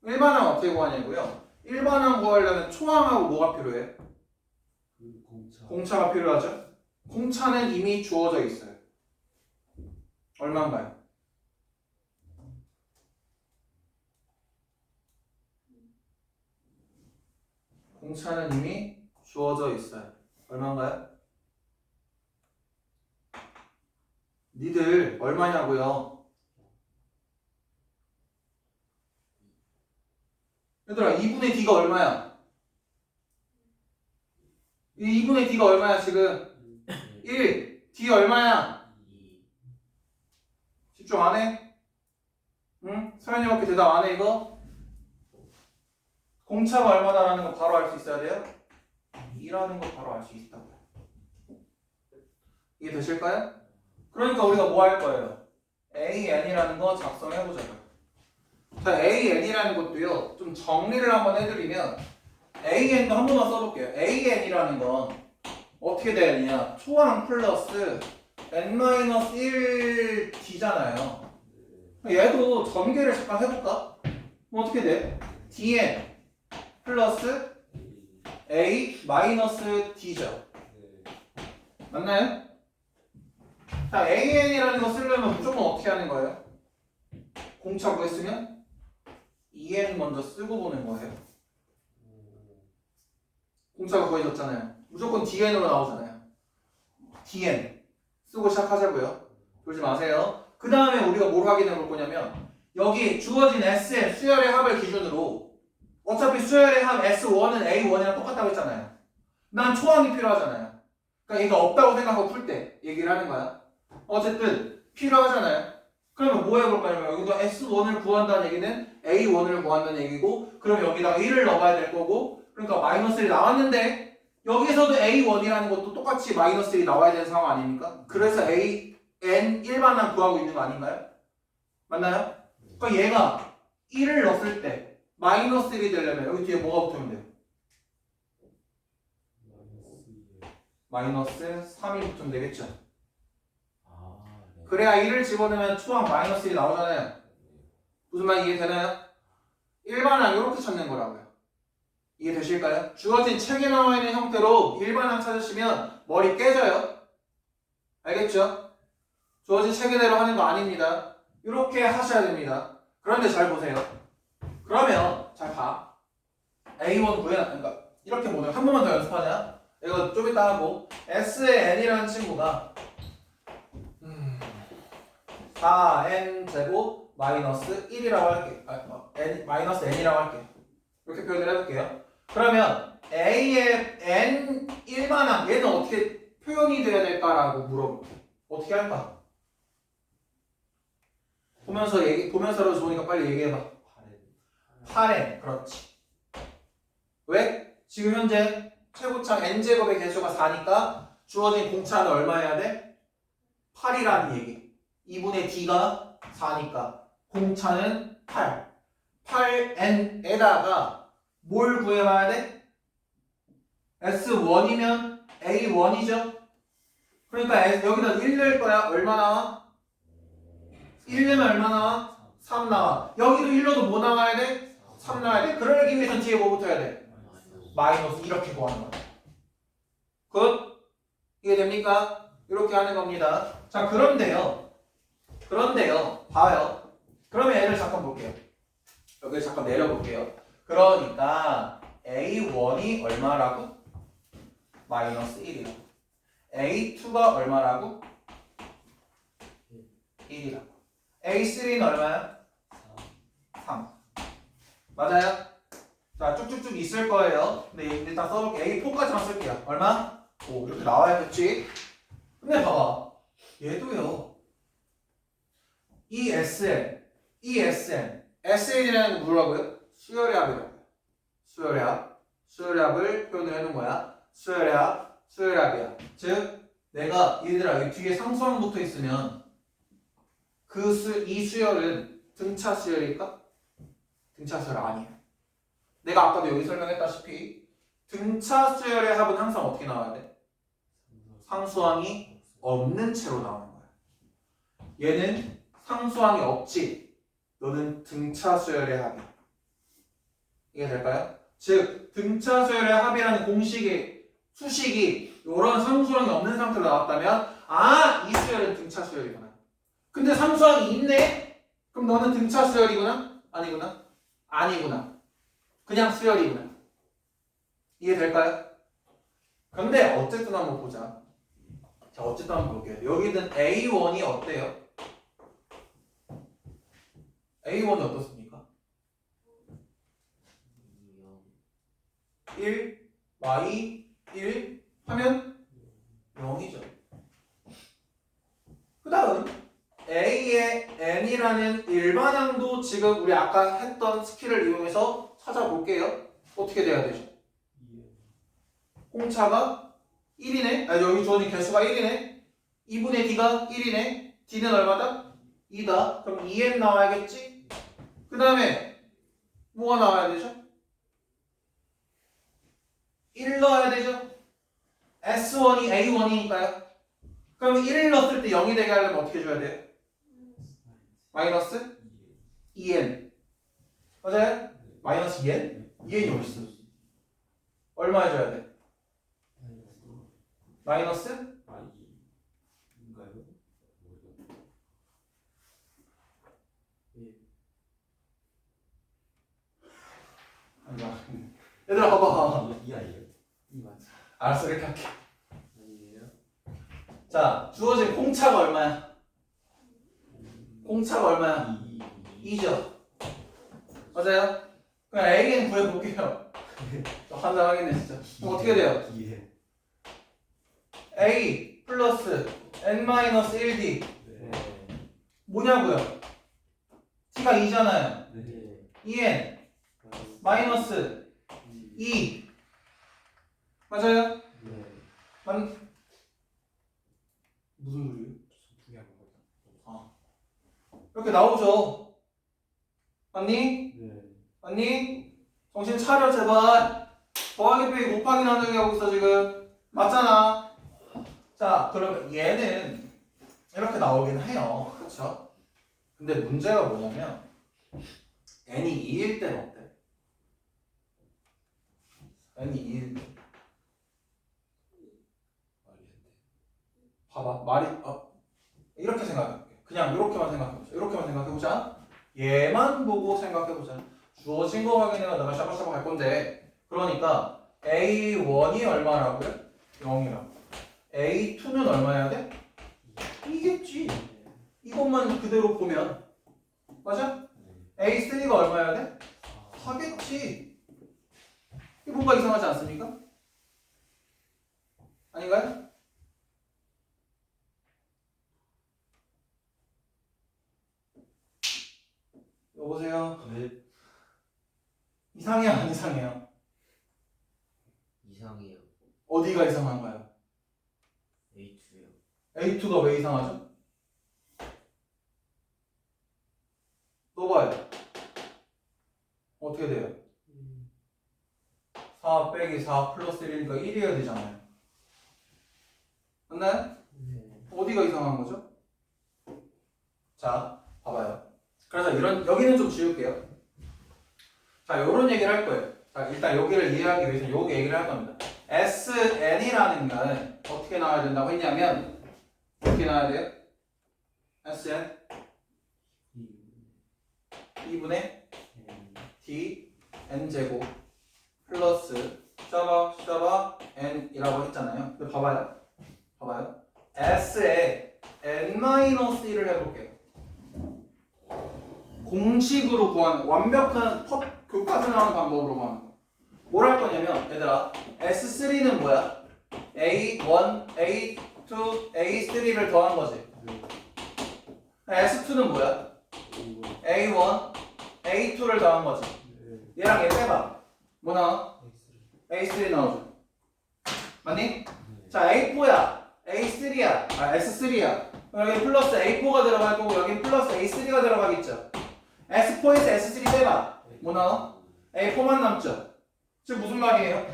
일반항 어떻게 구하냐고요? 일반항 구하려면 초항하고 뭐가 필요해? 공차가 필요하죠? 공차는 이미 주어져 있어요. 얼마인가요? 공차는 이미 주어져 있어요. 얼마인가요? 니들 얼마냐고요? 얘들아 2분의 D가 얼마야? 이 2분의 D가 얼마야 지금? 1. D 얼마야? 집중 안 해? 응? 서현이밖에 대답 안 해 이거? 공차가 얼마다라는 거 바로 알 수 있어야 돼요? 2라는 거 바로 알 수 있다고요. 이해 되실까요? 그러니까 우리가 뭐 할 거예요? AN이라는 거 작성해보자고요. 자, AN이라는 것도요, 좀 정리를 한번 해드리면, AN도 한 번만 써볼게요. AN이라는 건 어떻게 돼야 되냐? 초항 플러스 n-1d잖아요. 얘도 전개를 잠깐 해볼까? 그럼 어떻게 돼? dn 플러스 a 마이너스 d죠. 맞나요? 자, AN이라는 거 쓰려면 무조건 어떻게 하는 거예요? 공차 구했으면 2N 먼저 쓰고 보는 거예요. 공차가 구해졌잖아요. 무조건 DN으로 나오잖아요. DN 쓰고 시작하자고요. 그러지 마세요. 그 다음에 우리가 뭘 확인해 볼 거냐면 여기 주어진 S의 수열의 합을 기준으로 어차피 수열의 합 S1은 A1이랑 똑같다고 했잖아요. 난 초항이 필요하잖아요. 그러니까 얘가 없다고 생각하고 풀 때 얘기를 하는 거야. 어쨌든 필요하잖아요. 그러면 뭐 해볼 거냐면 여기도 S1을 구한다는 얘기는 A1을 구한다는 얘기고 그럼 여기다가 1을 넣어봐야 될 거고 그러니까 마이너스 1이 나왔는데 여기서도 A1이라는 것도 똑같이 마이너스 1이 나와야 되는 상황 아닙니까? 그래서 AN 일반항 구하고 있는 거 아닌가요? 맞나요? 그러니까 얘가 1을 넣었을 때 마이너스 1이 되려면 여기 뒤에 뭐가 붙으면 돼요? 마이너스 3이 붙으면 되겠죠? 그래야 1을 집어넣으면 초항 마이너스 1이 나오잖아요. 무슨 말 이해되나요? 일반항 이렇게 찾는 거라고요. 이해되실까요? 주어진 책에 나와 있는 형태로 일반항 찾으시면 머리 깨져요. 알겠죠? 주어진 책에대로 하는 거 아닙니다. 이렇게 하셔야 됩니다. 그런데 잘 보세요. 그러면 잘 봐. A1 구해놔. 그러니까 이렇게 보면 한 번만 더 연습하냐? 이거 좀 이따 하고 S의 N이라는 친구가 4n 제곱 마이너스 1이라고 할게. 마이너스 n이라고 할게. 이렇게 표현을 해볼게요. 그러면 a의 n 일반항 얘는 어떻게 표현이 돼야 될까라고 물어볼게. 어떻게 할까? 보면서로 좋으니까 빨리 얘기해봐. 8n 그렇지. 왜? 지금 현재 최고차 n제곱의 개수가 4니까 주어진 공차는 얼마여야 돼? 8이라는 얘기. 2분의 D가 4니까 공차는 8. 8n에다가 뭘 구해봐야 돼? S1이면 A1이죠? 그러니까 여기다 1 넣을 거야. 얼마 나와? 1 넣으면 얼마 나와? 3 나와. 여기도 1 넣어도 뭐 나와야 돼? 3 나와야 돼. 그러기 위해선 뒤에 뭐 붙어야 돼? 마이너스 이렇게 구하는 거야. 굿? 이해됩니까? 이렇게 하는 겁니다. 자, 그런데요, 봐요. 그러면 얘를 잠깐 볼게요. 여기를 잠깐 내려볼게요. 그러니까 A1이 얼마라고? 마이너스 1이라고. A2가 얼마라고? 1이라고. A3는 얼마야? 3. 맞아요? 자, 쭉쭉쭉 있을 거예요. 근데 일단 써볼게. A4까지만 쓸게요. 얼마? 5. 이렇게 나와야겠지? 근데 봐봐. 얘도요. ESN, ESN, SN이라는 건 뭐라고요? 수열의 합이라고요. 수열의 합, 수열의 합을 표현을 해놓은 거야. 수열의 합, 수열의 합이야. 즉 내가 얘들아 여기 뒤에 상수항 붙어 있으면 이 수열은 등차 수열일까? 등차 수열 아니에요. 내가 아까도 여기 설명했다시피 등차 수열의 합은 항상 어떻게 나와야 돼? 상수항이 없는 채로 나오는 거야. 얘는 상수항이 없지. 너는 등차 수열의 합이야. 이게 될까요? 즉 등차 수열의 합이라는 공식이 수식이 이런 상수항이 없는 상태로 나왔다면 이 수열은 등차 수열이구나. 근데 상수항이 있네? 그럼 너는 등차 수열이구나? 아니구나? 아니구나. 그냥 수열이구나. 이해될까요? 근데 어쨌든 한번 보자. 자, 어쨌든 한번 볼게요. 여기는 A1이 어때요? A1이 어떻습니까? 1, Y, 1 하면 0이죠. 그 다음 A의 N이라는 일반항도 지금 우리 아까 했던 스킬을 이용해서 찾아볼게요. 어떻게 돼야 되죠? 공차가 1이네? 여기 주어진 개수가 1이네? 2분의 D가 1이네? D는 얼마다? 2다. 그럼 2n 나와야겠지? 그 다음에 뭐가 나와야 되죠? 1 넣어야 되죠? S1이 A1이니까요. 그럼 1을 넣었을 때 0이 되게 하려면 어떻게 줘야 돼요? 마이너스 2n. 맞아요? 마이너스 2n? 2n이 어디 있어? 얼마 해줘야 돼? 마이너스? 인가요? 얘들아 봐봐. 이 아니에요? 이 맞지? 알았어 이렇게 할게. 아니에요? 자 주어진 공차가 얼마야? 공차가 얼마야? 2죠. 맞아요? 그럼 AN 구해볼게요. 환장하겠네 진짜. 그럼 어떻게 돼요? A 플러스 N-1D 네. 뭐냐고요? T가 2잖아요. 네. 2N 마이너스 2 맞아요? 네. 무슨 소리예요? 두개 한 거. 이렇게 나오죠. 맞니? 네. 맞니? 정신 차려 제발. 더하기 빼기 곱하기 나누기 하고 있어 지금. 맞잖아. 자 그러면 얘는 이렇게 나오긴 해요. 그렇죠? 근데 문제가 뭐냐면 n이 2일 때는 어때? n이 2일 때 봐봐 말이 이렇게 생각해볼게. 그냥 이렇게만 생각해보자. 이렇게만 생각해보자. 얘만 보고 생각해보자. 주어진 거 확인해가 내가 샤바샤바 할 건데 그러니까 A1이 얼마라고요? 0이라고. A2는 얼마여야 돼? 이겠지. 이것만 그대로 보면 맞아? A3가 얼마여야 돼? 4겠지. 이게 뭔가 이상하지 않습니까? 아닌가요? 여보세요? 네. 이상해요 안 이상해요? 이상해요. 어디가 이상한가요? A2요. A2가 왜 이상하죠? 넣어봐요. 어떻게 돼요? 4 빼기 4 플러스 1이니까 1이어야 되잖아요. 맞나요? 네. 어디가 이상한 거죠? 자, 봐봐요. 그래서 여기는 좀 지울게요. 자, 요런 얘기를 할 거예요. 자, 일단 여기를 이해하기 위해서 요게 얘기를 할 겁니다. SN이라는 거는 어떻게 나와야 된다고 했냐면 어떻게 나와야 돼요? SN 2분의 D N제곱 플러스 샤바 N이라고 했잖아요. 근데 봐봐요. S에 N-1을 해볼게요. 공식으로 구하는 완벽한 교과서 나오는 방법으로 구하는 거. 뭘 할 거냐면 얘들아 S3는 뭐야? A1, A2, A3를 더한 거지. S2는 뭐야? A1, A2를 더한 거지. 얘랑 얘 빼봐. 뭐 나와? A3 나오죠. 맞니? 자, A4야. A3야. 아, S3야. 여기 플러스 A4가 들어갈 거고 여기 플러스 A3가 들어가겠죠. S4에서 S3 빼봐. 뭐 나와? A4만 남죠. 지금 무슨 말이에요?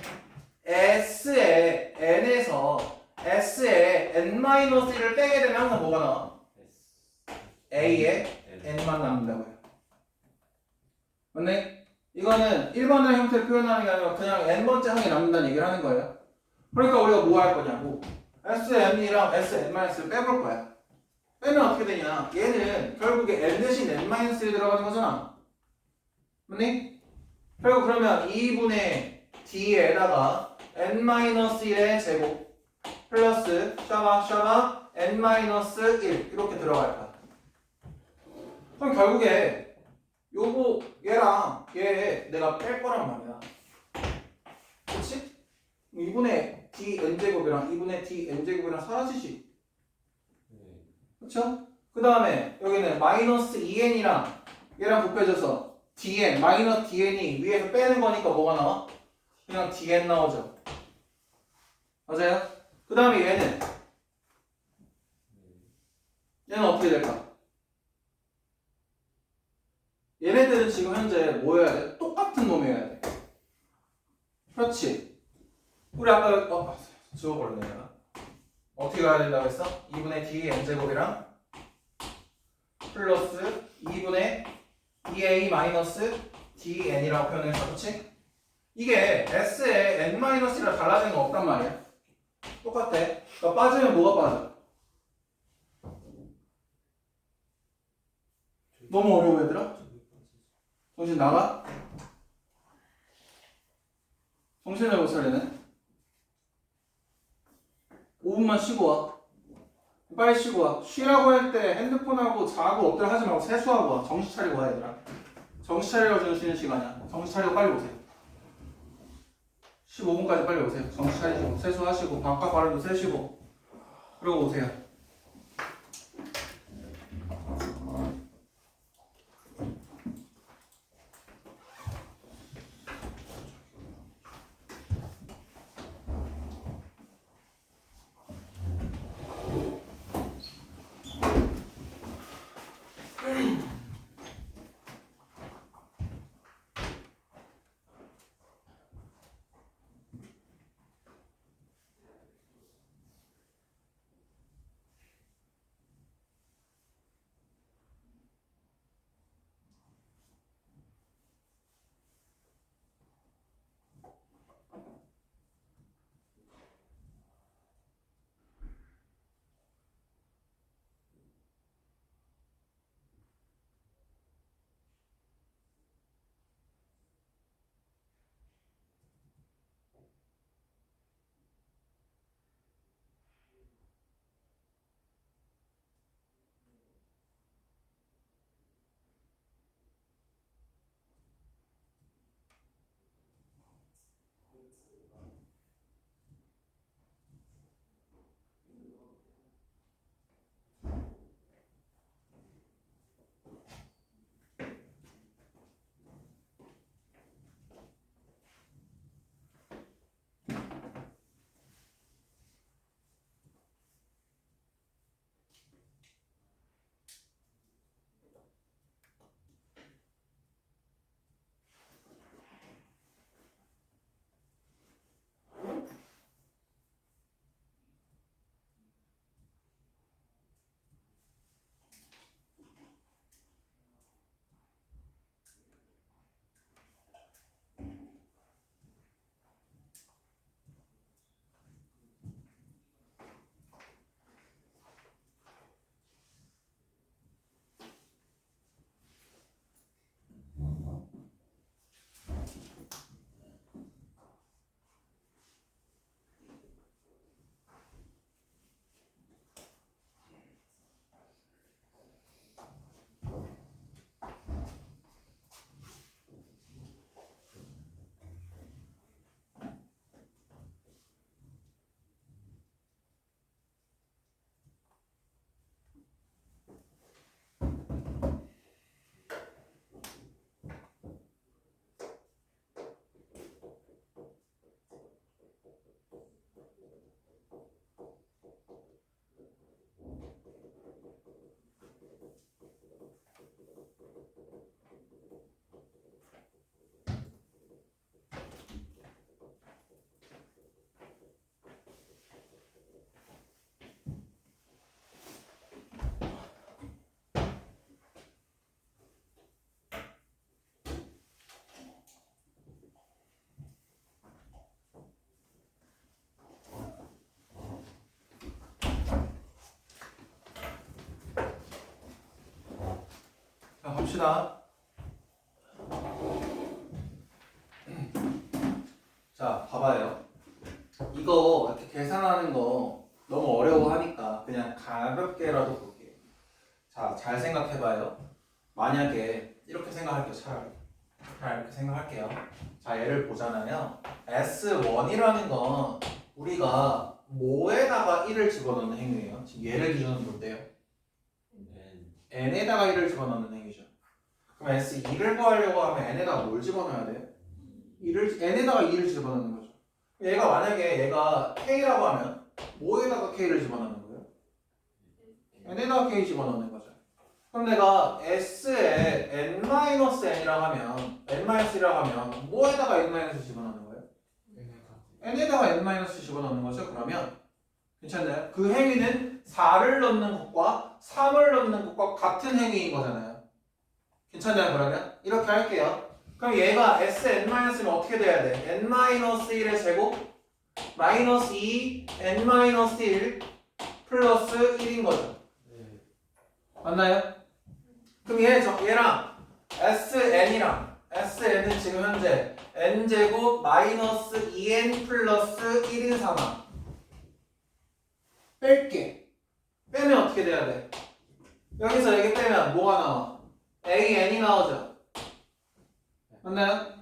S의 N에서 S의 N-1을 빼게 되면 항상 뭐가 나와? A의 N만 남는다고요. 맞네? 이거는 일반의 형태를 표현하는 게 아니라 그냥 N번째 항이 남는다는 얘기를 하는 거예요. 그러니까 우리가 뭐 할 거냐고 SN이랑 SN-를 빼볼 거야. 빼면 어떻게 되냐? 얘는 결국에 N 대신 N-에 들어가는 거잖아. 맞니? 결국 그러면 2분의 D에다가 N-1의 제곱 플러스 샤바 N-1 이렇게 들어갈 거야. 그럼 결국에 요거 얘랑 얘 내가 뺄 거란 말이야. 그치? 2분의 dn제곱이랑 2분의 dn제곱이랑 사라지지. 그쵸? 그 다음에 여기는 마이너스 2n이랑 얘랑 곱해져서 dn, 마이너스 dn이 위에서 빼는 거니까 뭐가 나와? 그냥 dn 나오죠. 맞아요? 그 다음에 얘는 어떻게 될까? 얘네들은 지금 현재 뭐여야 돼? 똑같은 놈이어야 돼. 그렇지. 우리 아까 지워버렸네 내가. 어떻게 가야 된다고 했어? 2분의 dn제곱이랑 플러스 2분의 2a 마이너스 dn이라고 표현했어. 그렇지? 이게 s에 n-1이라 달라지는 거 없단 말이야. 똑같아. 그러니까 빠지면 뭐가 빠져? 너무 어려워 얘들아? 정신 나가? 정신을 못 차리네. 5분만 쉬고 와. 빨리 쉬고 와. 쉬라고 할 때 핸드폰하고 자고 엎드려 하지 말고 세수하고 와. 정신 차리고 와 얘들아. 정신 차려가지고 쉬는 시간이야. 정신 차리고 빨리 오세요. 15분까지 빨리 오세요. 정신 차리시고 세수하시고 밥값 바르고 세시고 그러고 오세요. 봅시다. 자, 봐봐요. 이거 이렇게 계산하는 거 너무 어려워하니까 그냥 가볍게라도 볼게요. 자, 잘 생각해봐요. 만약에 이렇게 생각할게요. 차라리. 자, 이렇게 생각할게요. 자, 얘를 보잖아요. S1이라는 건 우리가 뭐에다가 1을 집어넣는 행위예요. 지금 얘를 기준으로 볼 때요. n에다가 1을 집어넣는 행위죠. 그럼 S2를 구하려고 하면 n에다가 뭘 집어넣어야 돼요? n에다가 2를 집어넣는 거죠. 얘가 만약에 얘가 k라고 하면 뭐에다가 k를 집어넣는 거예요? n에다가 k 집어넣는 거죠. 그럼 내가 s에 n-n이라고 하면 n-1이라고 하면 뭐에다가 n- 집어넣는 거예요? n에다가 n- 집어넣는 거죠. 그러면 괜찮나요? 그 행위는 4를 넣는 것과 3을 넣는 것과 같은 행위인 거잖아요. 괜찮나요? 그러면 이렇게 할게요. 그럼 얘가 Sn-는 어떻게 돼야 돼? n-1의 제곱 마이너스 2 n-1 플러스 1인 거죠. 맞나요? 그럼 얘랑 Sn은 지금 현재 n제곱 마이너스 2n 플러스 1인 상황. 뺄게. 빼면 어떻게 돼야 돼? 여기서 여기 빼면 뭐가 나와? AN이 나오죠. 맞나요?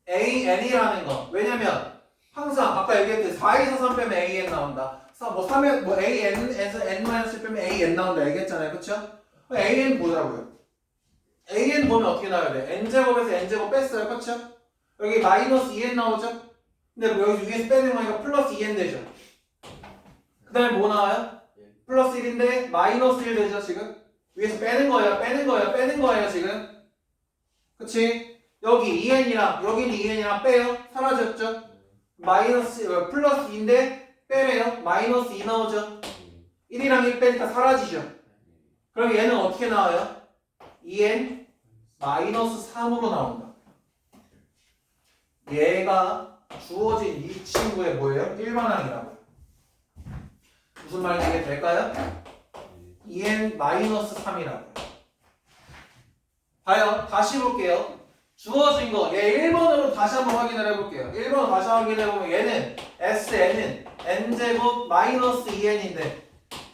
AN이라는 거. 왜냐면 항상 아까 얘기했듯이 4에서 3 빼면 AN 나온다. 뭐 3에 뭐 AN에서 N-1 빼면 AN 나온다 얘기했잖아요. 그쵸? AN 보자고요. AN 보면 어떻게 나와야 돼? N제곱에서 N제곱 뺐어요. 그쵸? 여기 마이너스 2N 나오죠? 근데 뭐 여기 위에서 빼는 거니까 플러스 2N 되죠. 그 다음에 뭐 나와요? 플러스 1인데 마이너스 1 되죠 지금? 위에서 빼는 거예요 지금. 그치? 여기 2n이랑 여기는 2n이랑 빼요. 사라졌죠? 마이너스 플러스 2인데 빼래요. 마이너스 2 나오죠? 1이랑 1 빼니까 사라지죠? 그럼 얘는 어떻게 나와요? 2n 마이너스 3으로 나온다. 얘가 주어진 이 친구의 뭐예요? 일반항이라고요. 무슨 말인지 이해될까요? 2n 마이너스 3이라고요. 봐요. 다시 볼게요. 주어진 거, 얘 1번으로 다시 한번 확인을 해볼게요. 1번으로 다시 확인해보면 얘는 Sn은 n제곱 마이너스 2n인데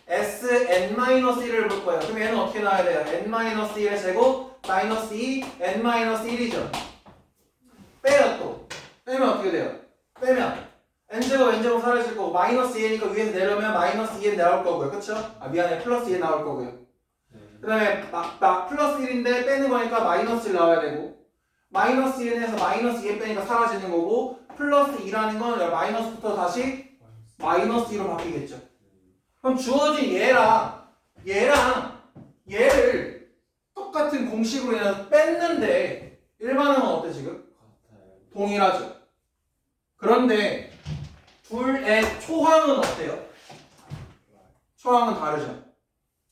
Sn-1을 볼 거예요. 그럼 얘는 어떻게 나와야 돼요? n-1의 제곱 마이너스 2 n-1이죠. 빼요 또. 빼면 어떻게 돼요? 빼면 n제곱 n제곱 사라질 거고 마이너스 2니까 위에서 내려오면 마이너스 2n 나올 거고요. 그쵸? 아 미안해. 플러스 2n 나올 거고요. 그 다음에 막 플러스 1인데 빼는 거니까 마이너스 1 나와야 되고 마이너스 1에서 마이너스 2에 빼니까 사라지는 거고 플러스 2라는 건 마이너스부터 다시 마이너스 2로 바뀌겠죠. 그럼 주어진 얘랑 얘를 똑같은 공식으로 그냥 뺐는데 일반항은 어때 지금? 동일하죠. 그런데 둘의 초항은 어때요? 초항은 다르죠.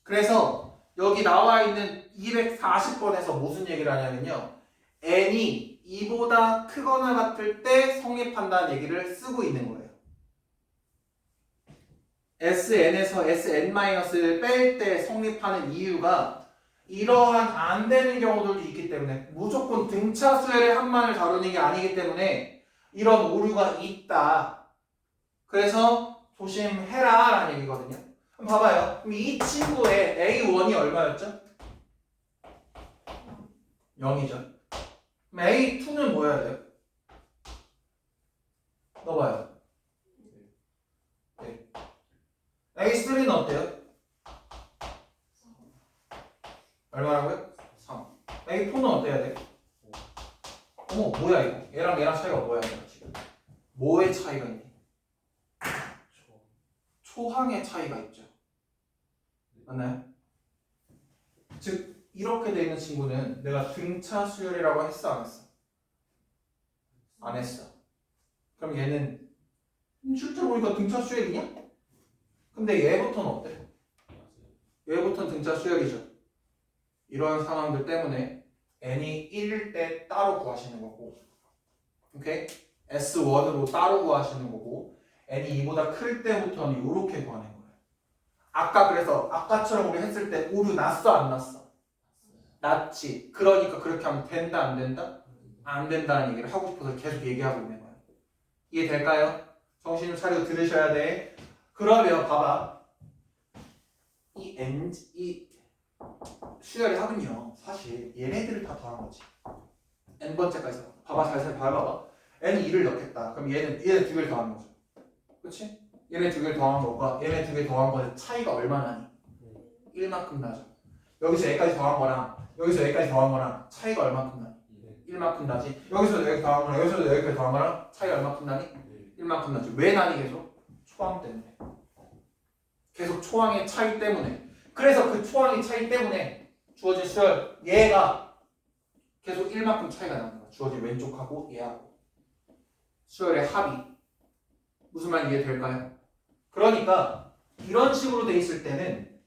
그래서 여기 나와 있는 240번에서 무슨 얘기를 하냐면요. n이 2보다 크거나 같을 때 성립한다는 얘기를 쓰고 있는 거예요. Sn에서 Sn-를 뺄 때 성립하는 이유가 이러한 안 되는 경우들도 있기 때문에 무조건 등차 수열의 합만을 다루는 게 아니기 때문에 이런 오류가 있다. 그래서 조심해라 라는 얘기거든요. 그럼 봐봐요. 그럼 이 친구의 A1이 얼마였죠? 0이죠. 그럼 A2는 뭐여야 돼요? 넣어봐요. 네. A3는 어때요? 얼마라고요? 3. A4는 어때야 돼? 어머 뭐야 이거? 얘랑 차이가 뭐야 이거 지금? 뭐의 차이가 있니? 초항의 차이가 있죠. 맞나요? 즉 이렇게 돼 있는 친구는 내가 등차 수열이라고 했어 안 했어? 안 했어. 그럼 얘는 실제로 보니까 등차 수열이냐? 근데 얘부터는 어때? 얘부터는 등차 수열이죠. 이러한 상황들 때문에 n이 1일 때 따로 구하시는 거고 오케이? S1으로 따로 구하시는 거고 n이 2보다 클 때부터는 이렇게 구하는 거예요. 아까 그래서 아까처럼 우리 했을 때 오류 났어 안 났어? 낫지. 그러니까 그렇게 하면 된다 안 된다? 안 된다는 얘기를 하고 싶어서 계속 얘기하고 있는 거야. 이해될까요? 정신을 차리고 들으셔야 돼. 그러면 봐봐. 이 수열의 합은요. 사실 얘네들을 다 더한 거지. n번째까지. 봐봐, 살살 봐봐. n이 2를 넣겠다. 그럼 얘는 두 개를 더하는 거죠. 그렇지? 얘네 두 개를 더한 거가 얘네 두 개 더한 거의 차이가 얼마나 나니? 1만큼 나죠. 여기서 여기까지 더한 거랑 여기서 여기까지 더한 거랑 차이가 얼마큼 나니? 1만큼 나지. 여기서 여기 더한 거랑 여기서 여기까지 더한 거랑 차이가 얼마큼 나니? 1만큼 나지. 왜 나니 계속? 초항 때문에. 계속 초항의 차이 때문에. 그래서 그 초항의 차이 때문에 주어진 수열 얘가 계속 1만큼 차이가 나는 거야. 주어진 왼쪽하고 얘하고. 수열의 합이. 무슨 말 이해될까요? 그러니까 이런 식으로 돼 있을 때는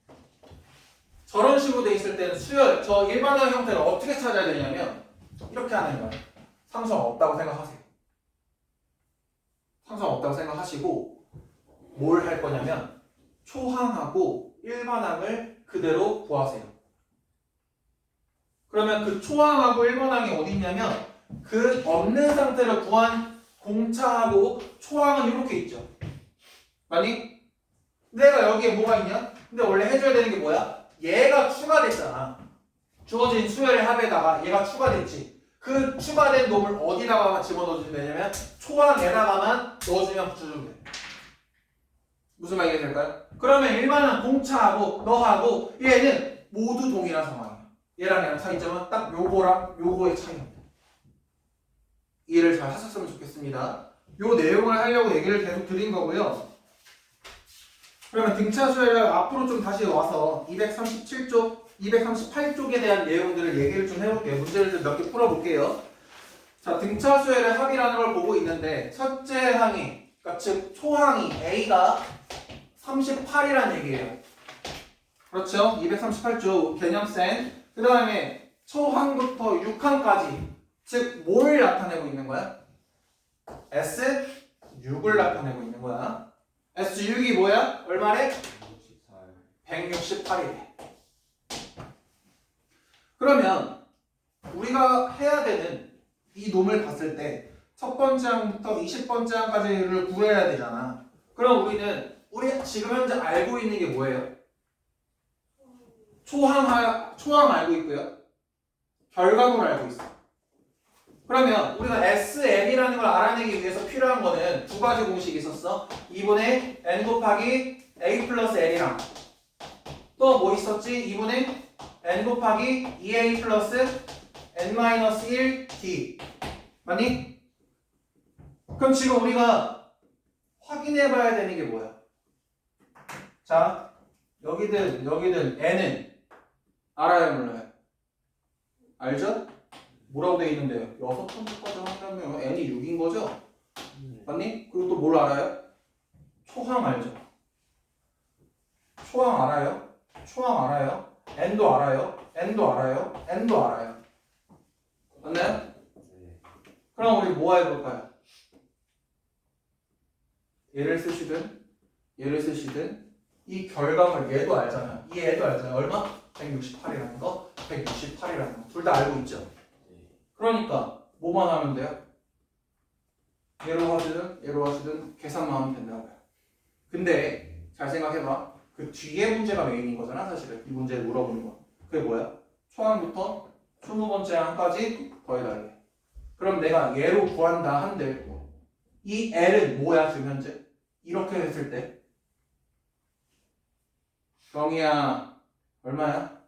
저런 식으로 돼 있을 때는 수열 저 일반항 형태를 어떻게 찾아야 되냐면 이렇게 하는 거예요. 상수항 없다고 생각하세요. 상수항 없다고 생각하시고 뭘 할 거냐면 초항하고 일반항을 그대로 구하세요. 그러면 그 초항하고 일반항이 어디 있냐면 그 없는 상태로 구한 공차하고 초항은 이렇게 있죠. 아니? 내가 여기에 뭐가 있냐? 근데 원래 해줘야 되는 게 뭐야? 얘가 추가됐잖아. 주어진 수열의 합에다가 얘가 추가됐지. 그 추가된 놈을 어디다가 집어넣어주면 되냐면 초항에다가만 넣어주면 붙여주면 돼. 무슨 말이 될까요? 그러면 일반은 공차하고 너하고 얘는 모두 동일한 상황이야. 얘랑 얘랑 차이점은 딱 요거랑 요거의 차이입니다. 이해를 잘 하셨으면 좋겠습니다. 요 내용을 하려고 얘기를 계속 드린 거고요. 그러면 등차 수열을 앞으로 좀 다시 와서 237쪽, 238쪽에 대한 내용들을 얘기를 좀 해볼게요. 문제를 몇 개 풀어볼게요. 자, 등차 수열의 합이라는 걸 보고 있는데 첫째 항이, 그러니까 즉 초항이 A가 38이라는 얘기예요. 그렇죠? 238쪽 개념센. 그 다음에 초항부터 6항까지 즉 뭘 나타내고 있는 거야? S6을 나타내고 있는 거야. S6이 뭐야? 얼마래? 168이래. 그러면 우리가 해야 되는 이 놈을 봤을 때 첫 번째 항부터 20번째 항까지를 구해야 되잖아. 그럼 우리 지금 현재 알고 있는 게 뭐예요? 초항 알고 있고요. 결과물 알고 있어. 그러면 우리가 SN이라는 걸 알아내기 위해서 필요한 거는 두 가지 공식이 있었어. 2분의 N 곱하기 A 플러스 N이랑 또 뭐 있었지? 2분의 N 곱하기 2A 플러스 N 마이너스 1D 맞니? 그럼 지금 우리가 확인해 봐야 되는 게 뭐야? 자, 여기든 N은 알아요 몰라요? 알죠? 뭐라고 돼 있는데요? 6번째까지 한다면 n이 6인 거죠? 맞니? 그리고 또 뭘 알아요? 초항 알죠? 초항 알아요? 초항 알아요? n도 알아요? n도 알아요? n도 알아요. 맞나요? 그럼 우리 뭐 해볼까요? 얘를 쓰시든 이 결과물 얘도 알잖아요. 이 얘도 알잖아요. 얼마? 168이라는 거, 168이라는 거. 둘 다 알고 있죠? 그러니까 뭐만 하면 돼요? 얘로 하시든 계산만 하면 된다고요. 근데 잘 생각해봐. 그 뒤에 문제가 메인인 거잖아 사실은. 이 문제를 물어보는 거. 그게 뭐야? 초항부터 20번째 항까지 더해달래. 그럼 내가 얘로 구한다 한들 이 L은 뭐야 지금 현재? 이렇게 했을 때 경이야 얼마야?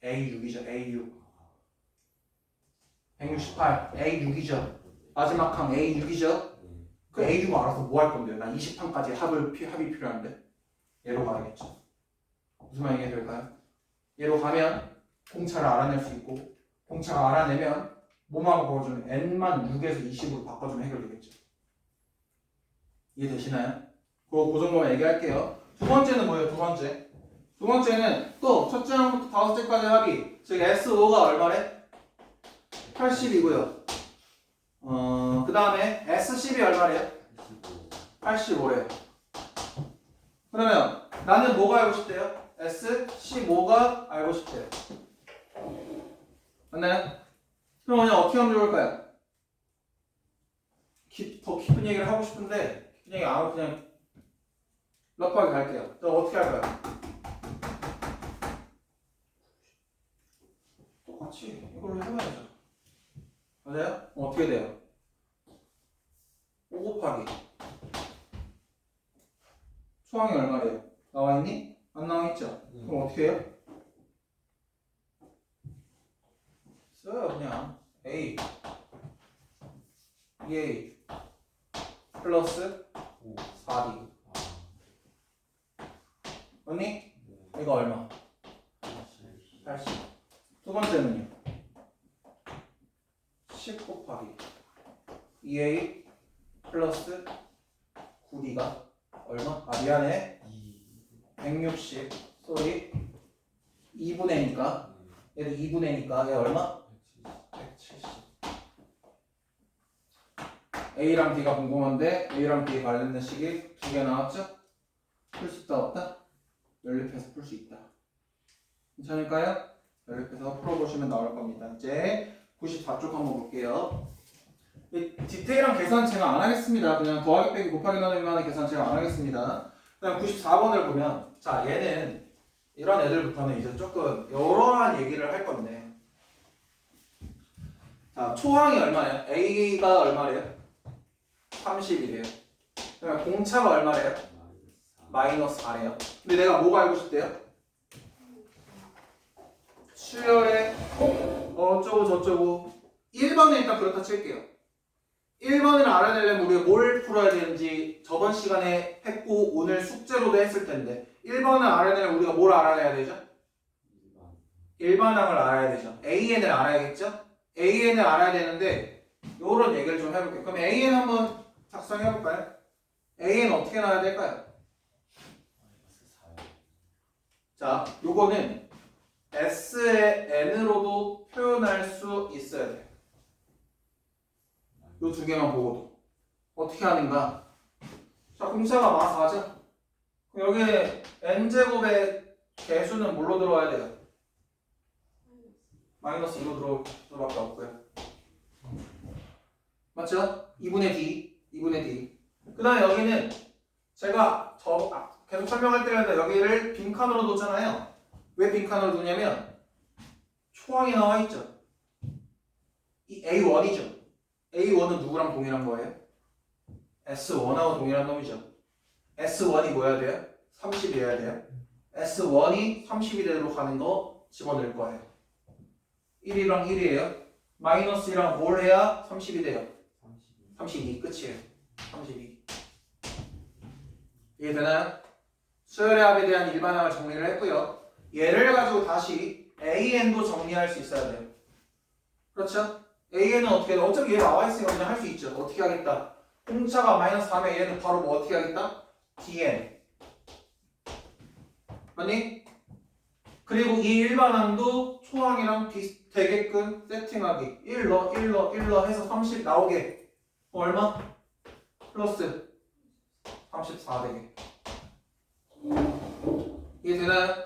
A6이죠. A6 168 A6이죠. 마지막 항 A6이죠. 그 A6은 알아서 뭐 할 건데요? 난 20항까지 합이 필요한데 얘로 가야겠죠. 무슨 말이 될까요? 얘로 가면 공차를 알아낼 수 있고 공차가 알아내면 뭐만 바꿔주면 n만 6에서 20으로 바꿔주면 해결되겠죠. 이해되시나요? 그 정도만 얘기할게요. 두 번째는 뭐예요? 두 번째는 또 첫째 항부터 다섯째까지 합이 즉 S5가 얼마래? 80이고요. 그 다음에 S10이 얼마래요? 85래요. 그러면 나는 뭐가 알고 싶대요? S15가 알고 싶대요. 맞나요? 그럼 그냥 어떻게 하면 좋을까요? 더 깊은 얘기를 하고 싶은데 깊은 얘기 안 하고 그냥 러프하게 갈게요. 또 어떻게 할까요? 똑같이 이걸로 해봐야죠. 맞아요? 어떻게 돼요? 5 곱하기 초항이 얼마래요? 나와있니? 안 나와있죠? 그럼 어떻게 해요? 써요 그냥 A 2A 플러스 4B 맞니? 이거 얼마? 80. 두 번째는요? 10 곱하기 2A 플러스 9B가 얼마? 아 미안해 160 쏘리 2분의니까 얘도 2분의니까 얘 얼마? 170 A랑 B가 궁금한데 A랑 B에 관련된 식이 두 개 나왔죠? 풀 수 있다 없다? 연립해서 풀 수 있다. 괜찮을까요? 연립해서 풀어보시면 나올 겁니다. 이제 94쪽 한번 볼게요. 이 디테일한 계산 제가 안 하겠습니다. 그냥 더하기 빼기 곱하기 나누기만 하는 계산 제가 안 하겠습니다. 그냥 94번을 보면 자 얘는 이런 애들부터는 이제 조금 여러한 얘기를 할 건데 자 초항이 얼마예요? A가 얼마래요? 30이래요. 그러면 공차가 얼마래요? 마이너스 4래요. 근데 내가 뭐가 알고 싶대요? 수열의 어쩌고 저쩌고 1번은 일단 그렇다 칠게요. 1번을 알아내려면 우리가 뭘 풀어야 되는지 저번 시간에 했고 오늘 숙제로도 했을 텐데 1번을 알아내려면 우리가 뭘 알아내야 되죠? 일반항을 알아야 되죠. AN을 알아야겠죠? AN을 알아야 되는데 요런 얘기를 좀 해볼게요. 그럼 AN 한번 작성해볼까요? AN 어떻게 나와야 될까요? 자, 요거는 S의 N으로도 표현할 수 있어야 돼요. 요 두 개만 보고도 어떻게 하는가? 자, 공차가 마 4죠? 여기에 N제곱의 개수는 뭘로 들어와야 돼요? 마이너스 2로 들어올 수밖에 없고요. 맞죠? 2분의 D. 그 다음에 여기는 제가 계속 설명할 때마다 여기를 빈칸으로 뒀잖아요. 왜 빈칸으로 두냐면 초항이 나와 있죠. 이 A1이죠. A1은 누구랑 동일한 거예요? S1하고 동일한 놈이죠. S1이 뭐여야 돼요? 30이어야 돼요. S1이 30이 되도록 하는 거 집어넣을 거예요. 1이랑 1이에요. 마이너스 1이랑 뭘 해야 30이 돼요? 32 끝이에요. 32 이해되나요? 수열의 합에 대한 일반항을 정리를 했고요. 얘를 가지고 다시 AN도 정리할 수 있어야 돼요. 그렇죠? AN은 어떻게 해? 어차피 얘 나와 있으니까 그냥 할 수 있죠. 어떻게 하겠다? 공차가 마이너스 3에 얘는 바로 뭐 어떻게 하겠다? DN 맞니? 그리고 이 일반항도 초항이랑 비슷되게끔 세팅하기 1 넣어 해서 30 나오게 얼마? 플러스 34 되게 이해되나요?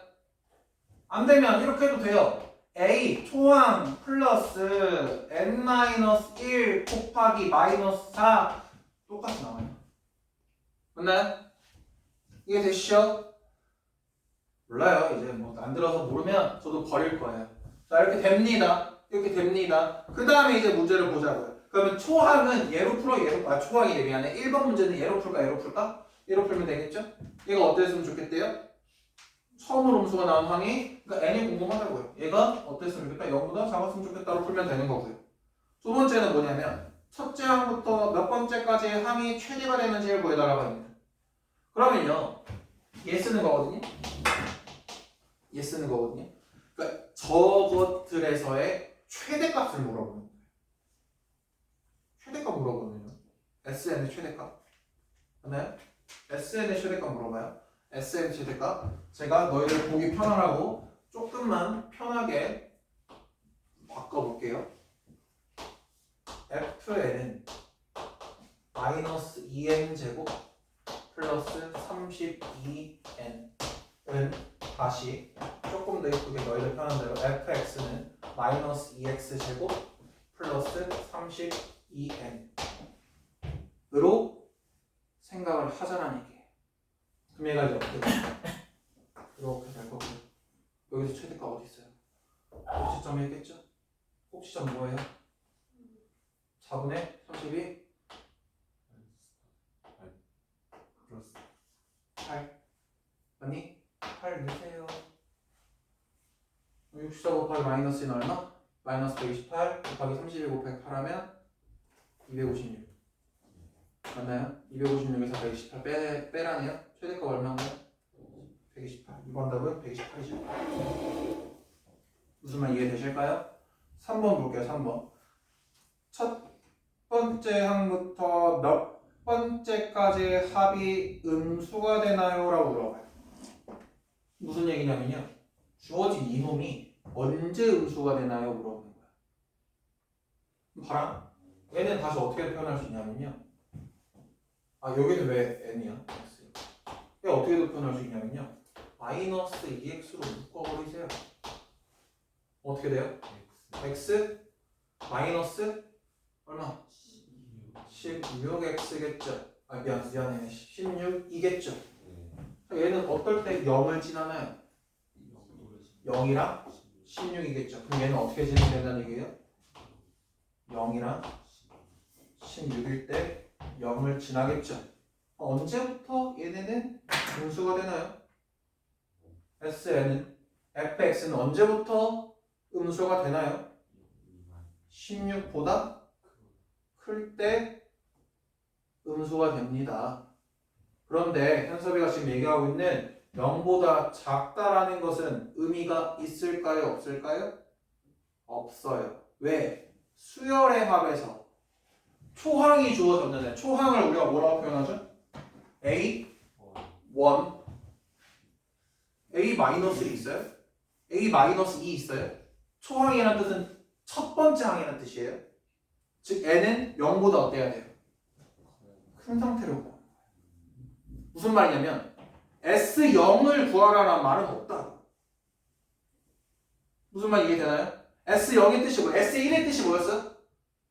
안되면 이렇게 해도 돼요. A 초항 플러스 n-1 곱하기 마이너스 4 똑같이 나와요. 맞나요? 이해되시죠? 몰라요. 이제 뭐 안 들어서 모르면 저도 버릴 거예요. 자 이렇게 됩니다. 그 다음에 이제 문제를 보자고요. 그러면 초항은 얘로 풀어 초항이 미안해. 1번 문제는 얘로 풀까? 얘로 풀면 되겠죠? 얘가 어땠으면 좋겠대요? 처음으로 음수가 나온 항이 그러니까 n이 궁금하다고요. 얘가 어땠으면 좋겠다? 0보다 작았으면 좋겠다로 풀면 되는 거고요. 두 번째는 뭐냐면 첫째 항부터 몇 번째까지의 항이 최대가 되는지를 구해달라고 합니다. 그러면요 얘 쓰는 거거든요. 그러니까 저것들에서의 최대값을 물어보는 거예요. 최대값 물어보면 SN의 최대값 맞나요? SN의 최대값 물어봐요. SN 최대값 제가 너희들 보기 편하라고 조금만 편하게 바꿔볼게요. FN은 마이너스 2n 제곱 플러스 32n은 다시 조금 더 이쁘게 너희들 편한 대로 fx는 마이너스 2x 제곱 플러스 32n 으로 생각을 하자는 얘기예요. 그럼 얘가 이제 어떻게 될까? 이렇게 될 거고 여기서 최대가 어디 있어요? 꼭지점이겠죠? 꼭지점 뭐예요? 4분의 32 플러스 8 맞니? 8 넣으세요. 64 곱하기 마이너스는 얼마? 마이너스 128 곱하기 31 곱하기 8 하면 256 맞나요? 256에서 128 빼라네요. 최대값 얼마인가요? 128 이번 답은 128이죠. 무슨 말 이해되실까요? 3번 볼게요. 3번 첫 번째 항부터 몇 번째까지 합이 음수가 되나요? 라고 물어봐요. 무슨 얘기냐면요 주어진 이놈이 언제 음수가 되나요? 물어보는 거야. 봐라 얘는 다시 어떻게 표현할 수 있냐면요 아 여기는 왜 n이야? x 얘 어떻게 표현할 수 있냐면요 마이너스 2x로 묶어버리세요. 어떻게 돼요? x 마이너스 얼마? 16x겠죠. 아 미안해 16이겠죠. 얘는 어떨 때 0을 지나나요? 0이랑 16이겠죠. 그럼 얘는 어떻게 진행된다는 얘기예요? 0이랑 16일 때 0을 지나겠죠. 언제부터 얘네는 음수가 되나요? fx는 언제부터 음수가 되나요? 16보다 클 때 음수가 됩니다. 그런데 현섭이가 지금 얘기하고 있는 0보다 작다라는 것은 의미가 있을까요? 없을까요? 없어요. 왜? 수열의 합에서 초항이 주어졌는데 초항을 우리가 뭐라고 표현하죠? A1 A-1 있어요? A-2 있어요? 초항이라는 뜻은 첫 번째 항이라는 뜻이에요. 즉 n은 0보다 어때야 돼요? 큰 상태로 구하는 거예요. 무슨 말이냐면 S0을 구하라는 말은 없다. 무슨 말 이해되나요? S0의 뜻이 뭐야? S1의 뜻이 뭐였어?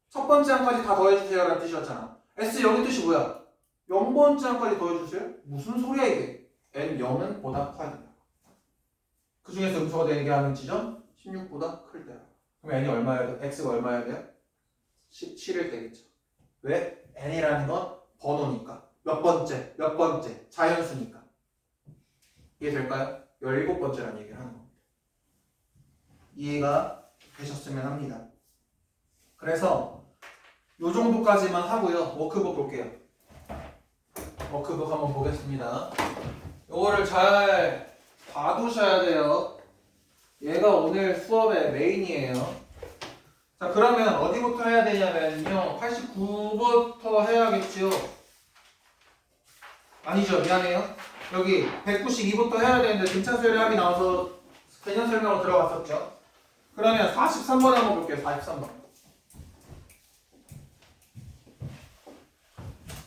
첫 번째 항까지 다 더해주세요 라는 뜻이었잖아. S0의 뜻이 뭐야? 0번째 항까지 더해주세요? 무슨 소리야 이게? N0은 보다 커야 된다. 그 중에서 음수가 되게 하는 지점 16보다 클 때야. 그럼 n이 얼마여야 돼? x가 얼마여야 돼요? 17일 때겠죠. 왜? n이라는 건 번호니까. 몇 번째, 자연수니까. 이해될까요? 17번째라는 얘기를 하는 겁니다. 이해가 되셨으면 합니다. 그래서 요 정도까지만 하고요. 워크북 볼게요. 워크북 한번 보겠습니다. 요거를 잘 봐두셔야 돼요. 얘가 오늘 수업의 메인이에요. 자, 그러면 어디부터 해야 되냐면요. 89부터 해야겠죠. 아니죠. 미안해요. 여기 192부터 해야 되는데 등차 수열의 합이 나와서 개념 설명으로 들어갔었죠. 그러면 43번 한번 볼게요. 43번.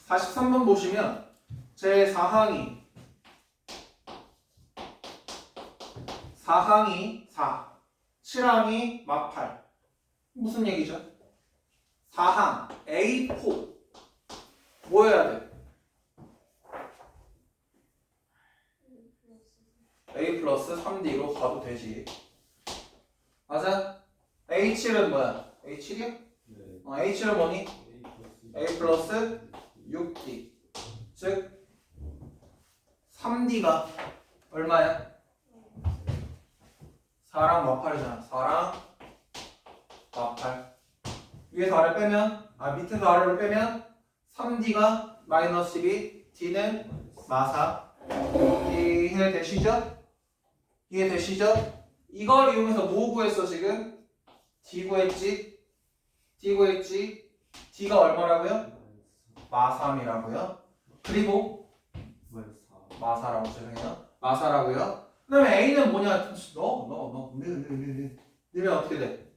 43번 보시면 제 4항이 4, 7항이 막 8. 무슨 얘기죠? 4항 A4 뭐 해야 돼? A 플러스 3D로 가도 되지. 맞아? A7은 뭐야? A7이야? 네. A7은 뭐니? A 플러스 6D. 즉 3D가 얼마야? 4랑 마8이잖아. 4랑 마8. 위에서 아래 빼면 밑에서 아래로 빼면 3D가 마이너스 12, D는 마4. 이해되시죠? 이해되시죠? 이걸 이용해서 뭐 구했어 지금? D 구했지? D 구했지? D가 얼마라고요? 마3이라고요. 그리고 마4라고 죄송해요. 마4라고요. 그 다음에 A는 뭐냐? 넣으면 어떻게 돼?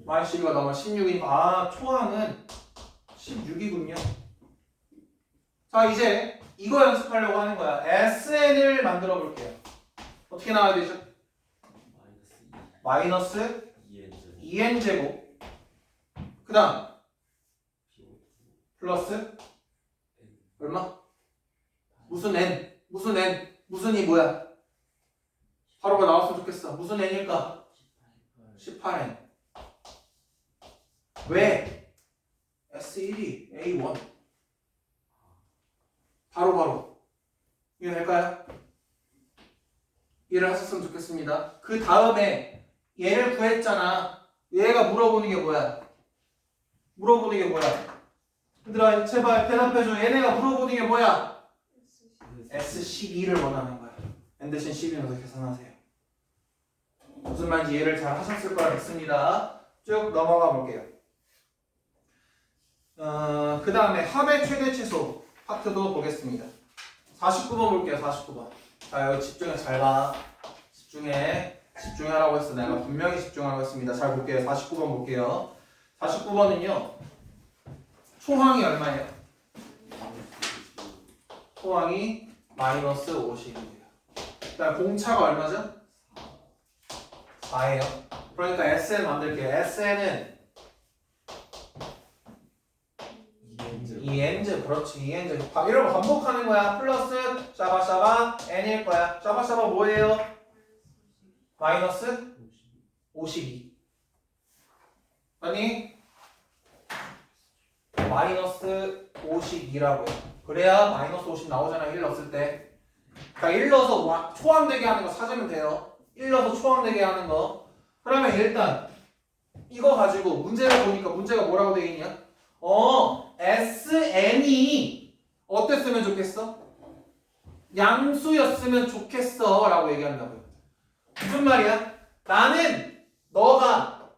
마이너스 12가 넘어 16이니까 초항은 16이군요. 자 이제 이거 연습하려고 하는 거야. SN을 만들어 볼게요. 어떻게 나와야 되죠? 마이너스 2n제곱 그 다음 플러스 얼마? 무슨 n? 무슨 n? 무슨 이 뭐야? 바로가 나왔으면 좋겠어. 무슨 n일까? 18n. 왜? S1이 A1. 바로 이해될까요? 이해를 하셨으면 좋겠습니다. 그 다음에 얘를 구했잖아. 얘가 물어보는 게 뭐야? 얘들아 제발 대답해줘. 얘네가 물어보는 게 뭐야? S12를 원하는 거야. n 대신 12 넣어서 계산하세요. 무슨 말인지 이해를 잘 하셨을 거라 믿습니다. 쭉 넘어가 볼게요. 그 다음에 합의 최대 최소 파트도 보겠습니다. 49번 볼게요. 49번. 자 여기 집중해 잘 봐. 집중하라고 했어. 내가 분명히 집중하라고 했습니다. 잘 볼게요. 49번 볼게요. 49번은요. 초항이 얼마예요? 초항이 마이너스 50이에요. 그다음 공차가 얼마죠? 4예요. 그러니까 SN 만들게요. SN은 2n제 그렇지 2n제 이런 거 반복하는 거야. 플러스 샤바샤바 n일 거야. 샤바샤바 뭐예요? 마이너스 52 아니 마이너스 52라고요. 그래야 마이너스 50 나오잖아. 1 넣었을 때. 그러니까 1 넣어서 초항되게 하는 거 찾으면 돼요. 1 넣어서 초항되게 하는 거. 그러면 일단 이거 가지고 문제를 보니까 문제가 뭐라고 되어 있냐? SN이 어땠으면 좋겠어? 양수였으면 좋겠어 라고 얘기한다고요. 무슨 말이야? 나는 너가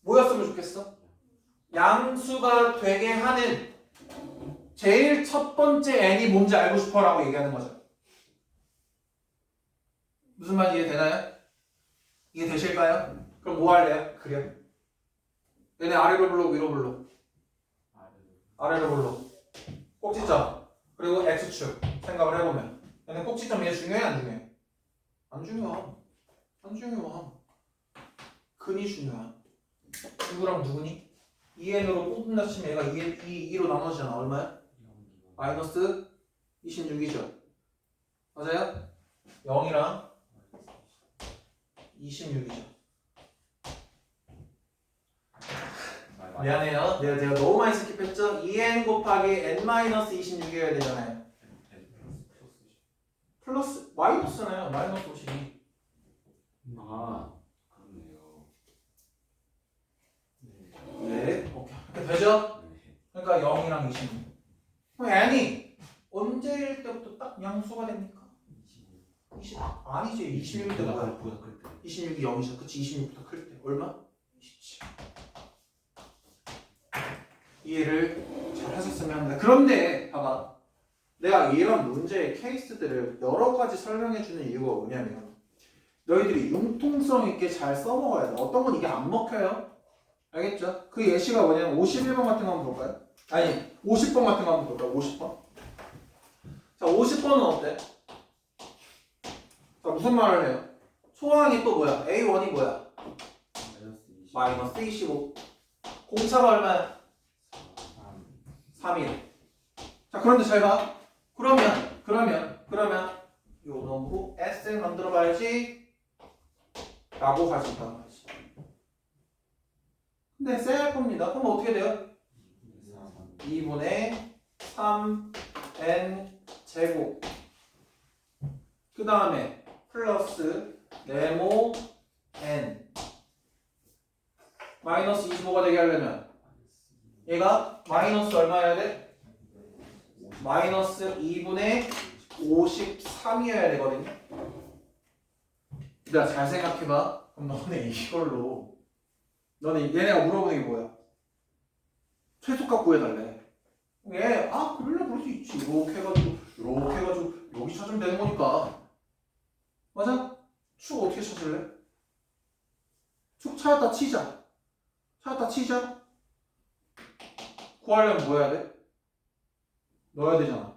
뭐였으면 좋겠어? 양수가 되게 하는 제일 첫 번째 n이 뭔지 알고 싶어 라고 얘기하는 거죠. 무슨 말인지 이해되나요? 이해되실까요? 그럼 뭐 할래요? 그려. 얘네 아래로 불러 위로 불러? 아래로 불러. 꼭지점 그리고 x축 생각을 해보면 얘네 꼭지점 얘 중요해 안 중요해? 안 중요함. 근이 중요함. 누구랑 누구니? 2n으로 꼽는다 치면 얘가 2로 나눠지잖아. 얼마야? 마이너스 26이죠. 맞아요? 0이랑 26이죠. 미안해요. 제가 너무 많이 스킵했죠? 2n 곱하기 n-26이어야 되잖아요. 플러스 마이너스잖아요. 마이너스 52. 아, 그렇네요. 네. 오케이. 이렇게 되죠? 그러니까 0이랑 26. 그럼 n이 언제일 때부터 딱 양수가 됩니까? 20. 아니지. 26일 때 뭐야? 26이 0이죠. 그치? 26부터 클 때. 얼마? 27. 이해를 잘 하셨으면 합니다. 그런데 봐봐. 내가 이런 문제의 케이스들을 여러 가지 설명해 주는 이유가 뭐냐면 너희들이 융통성 있게 잘 써먹어야 돼. 어떤 건 이게 안 먹혀요. 알겠죠? 그 예시가 뭐냐면 51번 같은 거 한번 볼까요? 아니 50번 같은 거 한번 볼까요? 50번. 자 50번은 어때? 자 무슨 말을 해요? 초항이 또 뭐야? A1이 뭐야? 마이너스 25. 공차가 얼마야? 3일. 자 그런데 잘 봐. 그러면 요 놈으로 SN 만들어 봐야지 라고 할 수 있단 말이지. 근데 쎄할 겁니다. 그럼 어떻게 돼요? 2분의 3n 제곱 그 다음에 플러스 네모 n 마이너스 25가 되게 하려면 얘가 마이너스 얼마여야 돼? 마이너스 2분의 53이어야 되거든요. 얘들아 잘 생각해봐. 그럼 너네 이걸로 너네 얘네가 물어보는 게 뭐야? 최소값 구해달래. 얘 그럴 수 있지. 이렇게 해가지고 여기 찾으면 되는 거니까. 맞아? 축 어떻게 찾을래? 축 찾았다 치자. 구하려면 뭐 해야 돼? 넣어야 되잖아.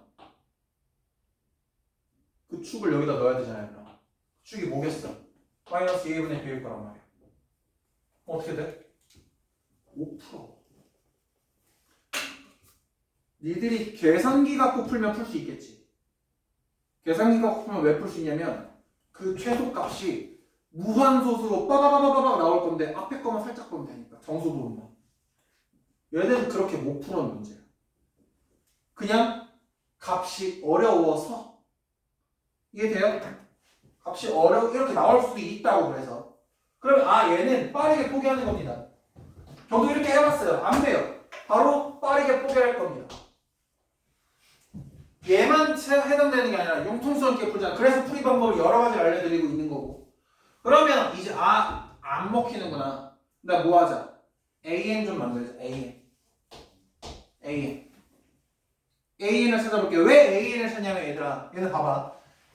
그 축을 여기다 넣어야 되잖아요. 축이 뭐겠어? 마이너스 2분의 b일 거란 말이야. 어떻게 돼? 5%. 니들이 계산기 갖고 풀면 풀 수 있겠지. 계산기 갖고 풀면 왜 풀 수 있냐면 그 최소값이 무한소수로 빠바바바바박 나올 건데 앞에 거만 살짝 보면 되니까 정수 부분만. 얘는 그렇게 못 푸는 문제야. 그냥 값이 어려워서. 이해돼요? 값이 이렇게 나올 수도 있다고. 그래서 그러면 얘는 빠르게 포기하는 겁니다. 저도 이렇게 해봤어요. 안 돼요. 바로 빠르게 포기할 겁니다. 얘만 해당되는 게 아니라 융통성 있게 풀잖아. 그래서 풀이 방법을 여러 가지 알려드리고 있는 거고. 그러면 이제 안 먹히는구나. 나 뭐 하자? AN 좀 만들자. AN을 찾아볼게요. 왜 AN을 찾냐면 얘들아, 얘는 봐봐.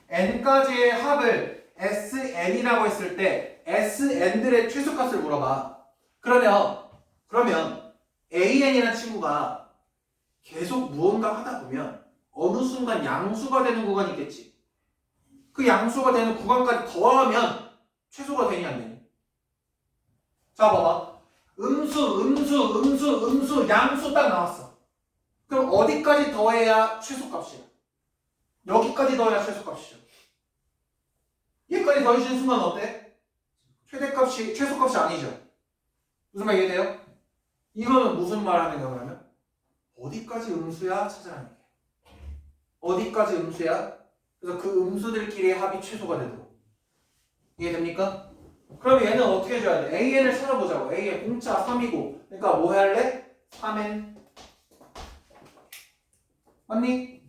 n까지의 합을 SN이라고 했을 때 SN들의 최소값을 물어봐. 그러면 AN이라는 친구가 계속 무언가 하다 보면 어느 순간 양수가 되는 구간이 있겠지. 그 양수가 되는 구간까지 더하면 최소가 되니 안 되니? 자 봐봐. 음수, 양수 딱 나왔어. 그럼 어디까지 더해야 최소값이야? 여기까지 더해야 최소값이죠. 얘까지 더해주는 순간 어때? 최소값이 아니죠. 무슨 말 이해돼요? 이거는 무슨 말 하는 거야 그러면? 어디까지 음수야 찾아라는 얘기야. 어디까지 음수야? 그래서 그 음수들끼리의 합이 최소가 되도록. 이해됩니까? 그럼 얘는 어떻게 해줘야 돼? AN을 찾아보자고. AN 공차 3이고 그러니까 뭐 해할래? 3N 맞니?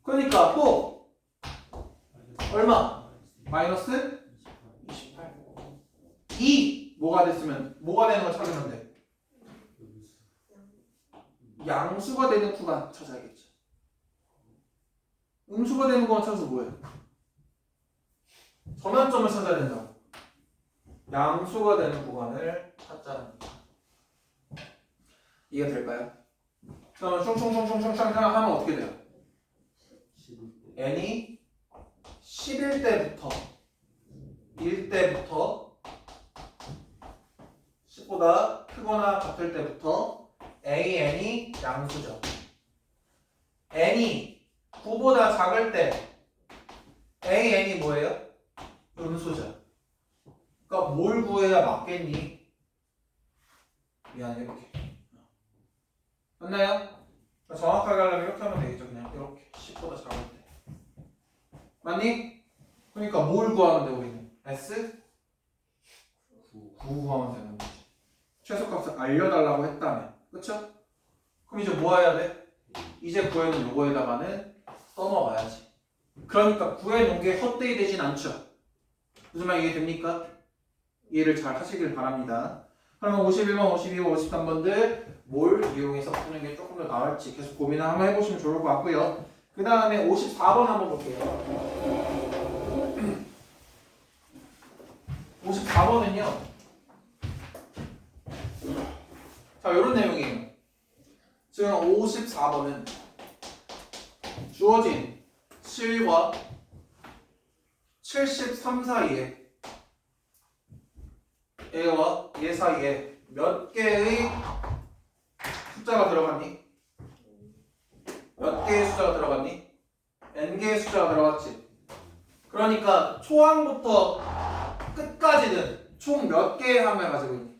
그러니까 또 얼마? 마이너스 28. 2 뭐가 됐으면 뭐가 되는 걸 찾으면 돼? 양수가 되는 구간 찾아야겠죠. 음수가 되는 구간 찾아서 뭐해? 전환점을 찾아야 된다고. 양수가 되는 구간을 찾자는 거야. 이해가 될까요? 그러면 슝슝슝슝슝 하면 어떻게 돼요? n이 10일 때부터 1 때부터 10보다 크거나 같을 때부터 AN이 양수죠. n이 9보다 작을 때 AN이 뭐예요? 음수죠. 그러니까 뭘 구해야 맞겠니? 미안해 이렇게. 맞나요? 정확하게 하려면 이렇게 하면 되겠죠. 그냥 이렇게 10보다 작을 때. 맞니? 그러니까 뭘 구하면 돼 우리는? S? 9 구하면 되는 거지. 최소값을 알려달라고 했다면. 그쵸? 그럼 이제 뭐 해야 돼? 이제 구해놓은 요거에다가는 써먹어야지. 그러니까 구해놓은 게 헛되이 되진 않죠. 무슨 말 이해됩니까? 이해를 잘 하시길 바랍니다. 그러면 51번, 52번, 53번들 뭘 이용해서 푸는 게 조금 더 나을지 계속 고민을 한번 해보시면 좋을 것 같고요. 그 다음에 54번 한번 볼게요. 54번은요. 자, 이런 내용이에요. 지금 54번은 주어진 7과 73 사이에 얘와 얘 사이에 몇 개의 숫자가 들어갔니? 몇 개의 숫자가 들어갔니? n개의 숫자가 들어갔지. 그러니까 초항부터 끝까지는 총 몇 개의 함을 가지고 있니?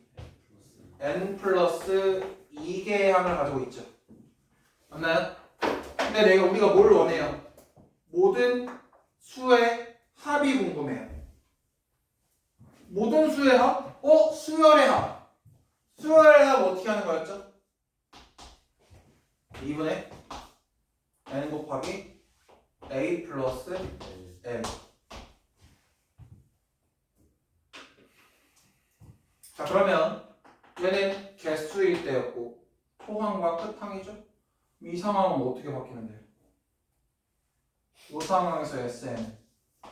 n 플러스 2개의 함을 가지고 있죠. 맞나요? 근데 우리가 뭘 원해요? 모든 수의 합이 궁금해요. 모든 수의 합? 수열의 합. 수열의 합 어떻게 하는 거였죠? 2분의 n 곱하기 a 플러스 l. 자, 그러면 얘는 개수일 때였고 초항과 끝항이죠? 이 상황은 어떻게 바뀌면 돼요? 이 상황에서 Sn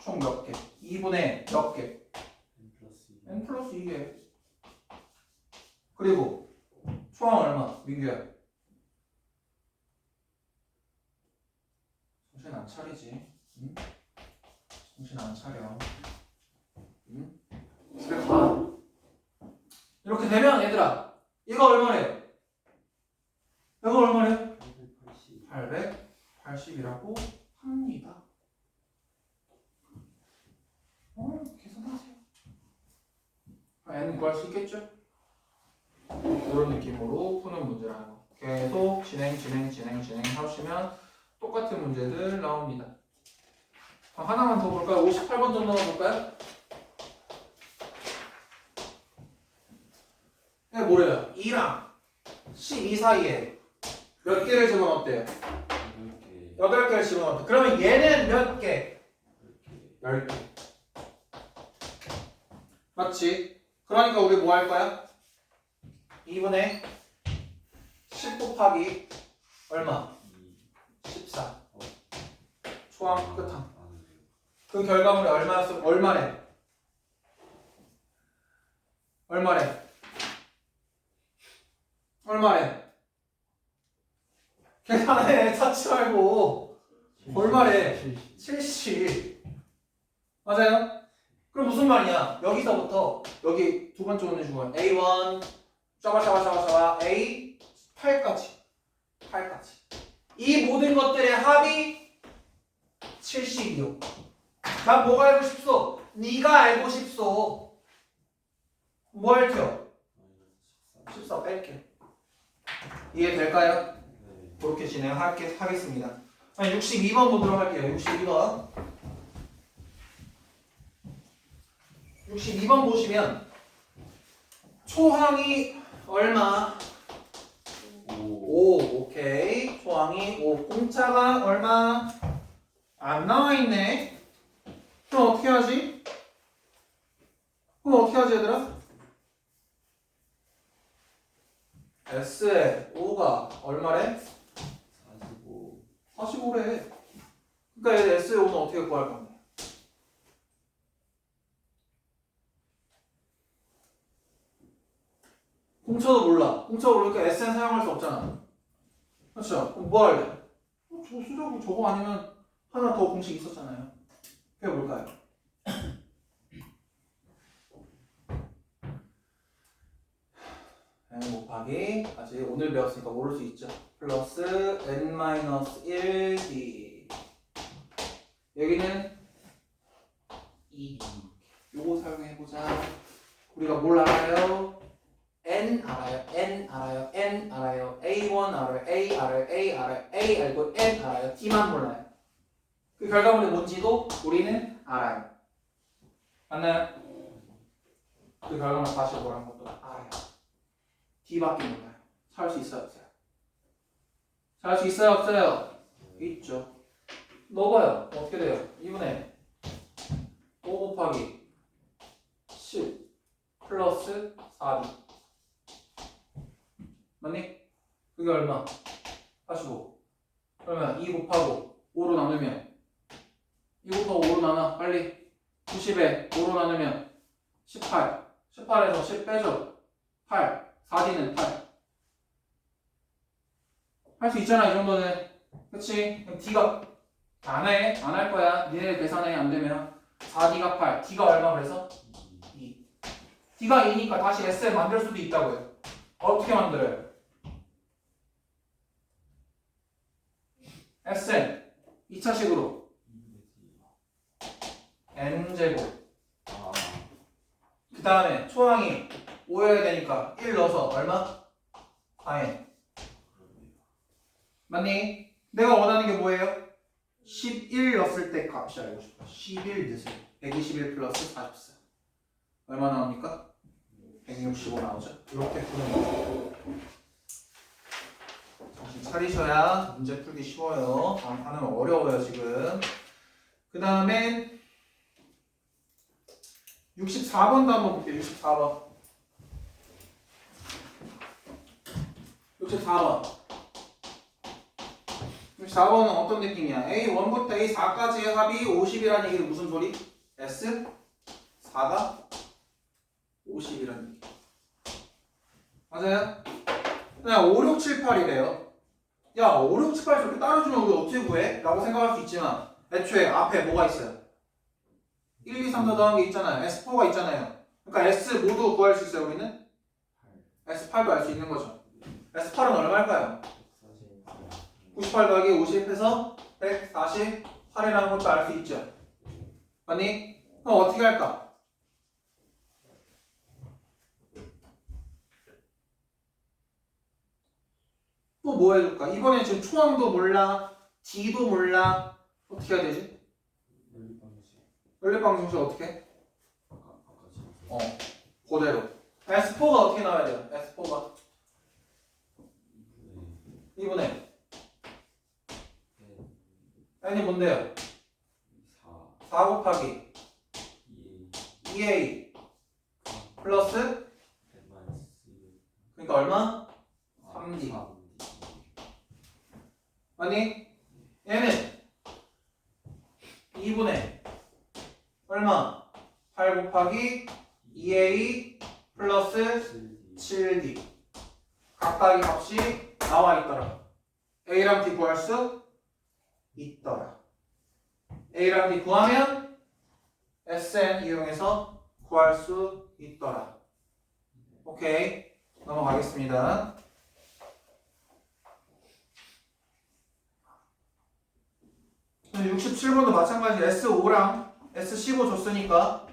총 몇 개? 2분의 몇 개? n 플러스 2개. 그리고 초항 얼마? 민규야. 정신 안 차리지? 응? 정신 안 차려. 응? 집에 가. 이렇게 되면 얘들아 이거 얼마래요? 이거 얼마래요? 880이라고 합니다. 계산하세요. n은 구할 수 있겠죠? 이런 느낌으로 푸는 문제라는 거. 계속 진행 하시면 똑같은 문제들 나옵니다. 하나만 더 볼까요? 58번 정도만 볼까요? 이게 뭐래요? 2랑 12 사이에 몇 개를 집어넣었대요? 8개를 집어넣었대. 그러면 얘는 몇 개? 10개. 맞지? 그러니까 우리 뭐 할 거야? 2분의 10 곱하기 얼마? 14. 초항 끝항. 그 결과물이 얼마래? 계산해. 찾지 말고. 얼마래? 70. 맞아요? 그럼 무슨 말이냐? 여기서부터 여기 두 번째 오는 중간 A1 샤바 A 8까지 이 모든 것들의 합이 70이요. 난 뭐가 알고 싶소? 네가 알고 싶소. 뭐 할게요? 14 뺄게요. 이해될까요? 그렇게 진행하겠습니다. 62번 보도록 할게요. 62번 보시면 초항이 얼마? 5. 오케이. 초항이 5. 공차가 얼마? 안 나와있네. 그럼 어떻게 하지? 얘들아? S의 5가 얼마래? 45래. 그러니까 얘들 S의 5는 어떻게 구할 건데? 공차도 몰라. 공차가 모르니까 SN 사용할 수 없잖아. 그렇죠? 그럼 뭐 할래? 저거 쓰자고. 저거 아니면 하나 더 공식 있었잖아요. 그게 뭘까요? n 곱하기 아직 오늘 배웠으니까 모를 수 있죠. 플러스 n-1d. 여기는 2. 요거 사용해보자. 우리가 뭘 알아요? n 알아요. A1 알아요. A 알고 n 알아요. D만 몰라요. 그 결과물이 뭔지도 우리는 알아요. 맞나요? 그 결과물 다시 뭐라는 것도 알아요. D밖에 몰라요. 찾을 수 있어요, 없어요? 찾을 수 있어요, 없어요? 있죠. 넣어봐요. 어떻게 돼요? 2분의 5 곱하기 10 플러스 4D. 맞니? 그게 얼마? 45. 그러면 2 곱하고 5로 나누면 2 곱하고 5로 나눠. 빨리. 90에 5로 나누면 18. 18에서 10 빼줘. 8. 4D는 8. 할 수 있잖아, 이 정도는. 그치? 그럼 D가 안 해. 안 할 거야. 니네 계산해. 안 되면. 4D가 8. D가 얼마 그래서? 2. D가 2니까 다시 SN 만들 수도 있다고요. 어떻게 만들어요? SN 2차식으로 N제곱. 그 다음에 초항이 5여야 되니까 1 넣어서 얼마? 4N. 맞니? 내가 원하는 게 뭐예요? 11 넣었을 때 값이 알고 싶어. 11 넣으세요. 121 플러스 44. 얼마 나옵니까? 165 나오죠? 이렇게 푸는 거예요. 정신 차리셔야 문제 풀기 쉬워요. 다음 판은 어려워요, 지금. 그 다음에 64번도 한번 볼게요. 64번은 어떤 느낌이야? A1부터 A4까지의 합이 50이라는 얘기는 무슨 소리? S4가 50이라는 얘기. 맞아요? 그냥 5, 6, 7, 8이래요. 야, 5, 6, 7, 8 저렇게 따라주면 우리 어떻게 구해? 라고 생각할 수 있지만 애초에 앞에 뭐가 있어요? 1, 2, 3, 4 더한 게 있잖아요. S4가 있잖아요. 그러니까 S 모두 구할 수 있어요, 우리는? S8도 알 수 있는 거죠. S8은 얼마일까요? 98 더하기 50 해서 148이라는 것도 알 수 있죠. 맞니? 그럼 어떻게 할까? 또 뭐 해줄까? 이번에 지금 초항도 몰라, D도 몰라. 어떻게 해야 되지? 연립방정식 어떻게 해? 그대로. S4가 어떻게 나와야 돼요? S4가 2분의 n이 뭔데요? 4 곱하기 2a 플러스 그러니까 얼마? 3d 아니 얘는 2분의 얼마? 8 곱하기 2a 플러스 7d 각각의 값이 나와 있더라. a랑 d 구할 수 있더라. a랑 d 구하면 SN 이용해서 구할 수 있더라. 오케이. 넘어가겠습니다. 그럼 67번도 마찬가지 S5랑 S15 줬으니까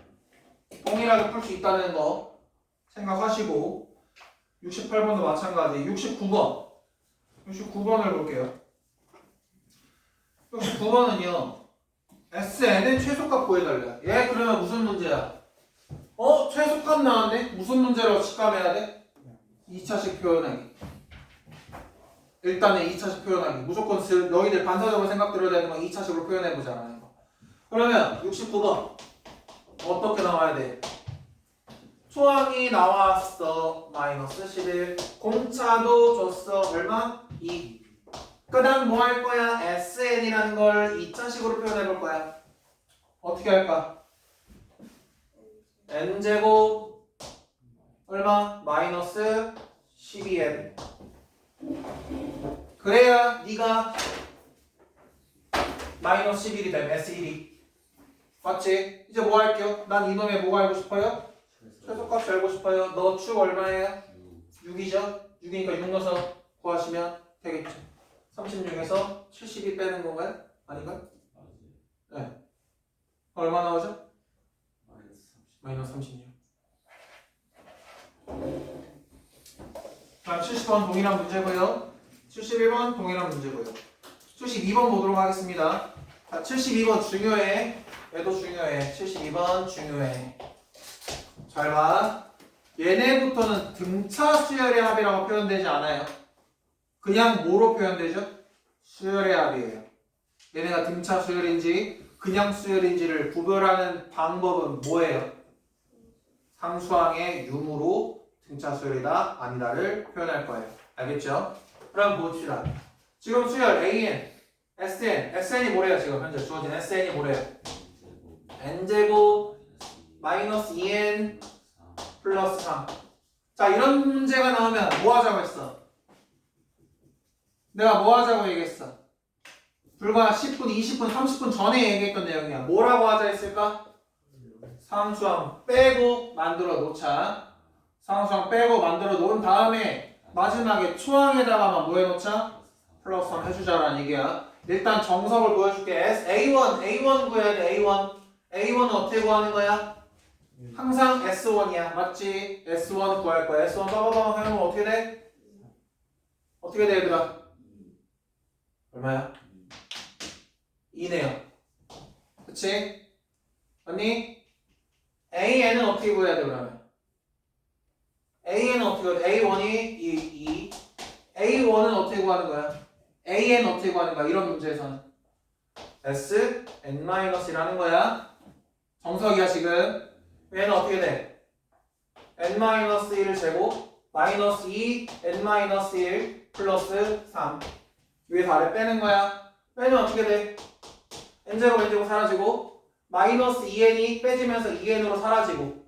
동일하게 풀 수 있다는 거 생각하시고 68번도 마찬가지 69번을 볼게요. 69번은요 SN의 최소값 구해달래. 얘 그러면 무슨 문제야? 최소값 나왔네? 무슨 문제라고 직감해야 돼? 2차식 표현하기. 일단은 2차식 표현하기. 무조건 너희들 반사적으로 생각 들어야 되는 건 2차식으로 표현해보잖아. 그러면 69번 어떻게 나와야 돼? 초항이 나왔어. 마이너스 11. 공차도 줬어. 얼마? 2. 그 다음 뭐 할 거야? SN이라는 걸 2차식으로 표현해 볼 거야. 어떻게 할까? n제곱 얼마? 마이너스 12n. 그래야 네가 마이너스 11이 되면 S1이 맞지? 이제 뭐 할게요? 난 이놈의 뭐가 알고 싶어요? 최소값 알고 싶어요. 너 축 얼마예요? 6이죠? 6이니까 6 넣어서 구하시면 되겠죠. 36에서 72 빼는 건가요? 아닌가요? 네. 얼마 나오죠? 마이너스 36. 다음 70번 동일한 문제고요. 71번 동일한 문제고요. 72번 보도록 하겠습니다. 자, 72번 중요해. 얘도 중요해. 72번 중요해. 잘 봐. 얘네부터는 등차 수열의 합이라고 표현되지 않아요. 그냥 뭐로 표현되죠? 수열의 합이에요. 얘네가 등차 수열인지 그냥 수열인지를 구별하는 방법은 뭐예요? 상수항의 유무로 등차 수열이다 아니다를 표현할 거예요. 알겠죠? 그럼 봅시다. 지금 수열 AN, SN, SN이 뭐래요? 지금 현재 주어진 SN이 뭐래요? n제곱 마이너스 2n 플러스 3. 자, 이런 문제가 나오면 뭐 하자고 했어? 내가 뭐 하자고 얘기했어? 불과 10분, 20분, 30분 전에 얘기했던 내용이야. 뭐라고 하자 했을까? 상수항 빼고 만들어 놓자. 상수항 빼고 만들어 놓은 다음에 마지막에 초항에다가만 뭐 해놓자? 플러스 3 해주자라는 얘기야. 일단 정석을 보여줄게. A1 구해야 돼. A1은 어떻게 구하는 거야? 항상 S1이야. 맞지? S1 구할 거야. S1 빠바방 해보면 어떻게 돼? 어떻게 돼 얘들아? 얼마야? 2네요. 그치? 언니? AN은 어떻게 구해야 돼 그러면? AN은 어떻게 구해야 돼? A1이 2 A1은 어떻게 구하는 거야? AN 어떻게 구하는 거야? 이런 문제에서는 SN-이라는 거야. 정석이야 지금. 얘는 어떻게 돼? n-1 제곱 마이너스 2 n-1 플러스 3 위에서 아래 빼는 거야. 빼면 어떻게 돼? n제곱 n제곱 사라지고 마이너스 2n이 빼지면서 2n으로 사라지고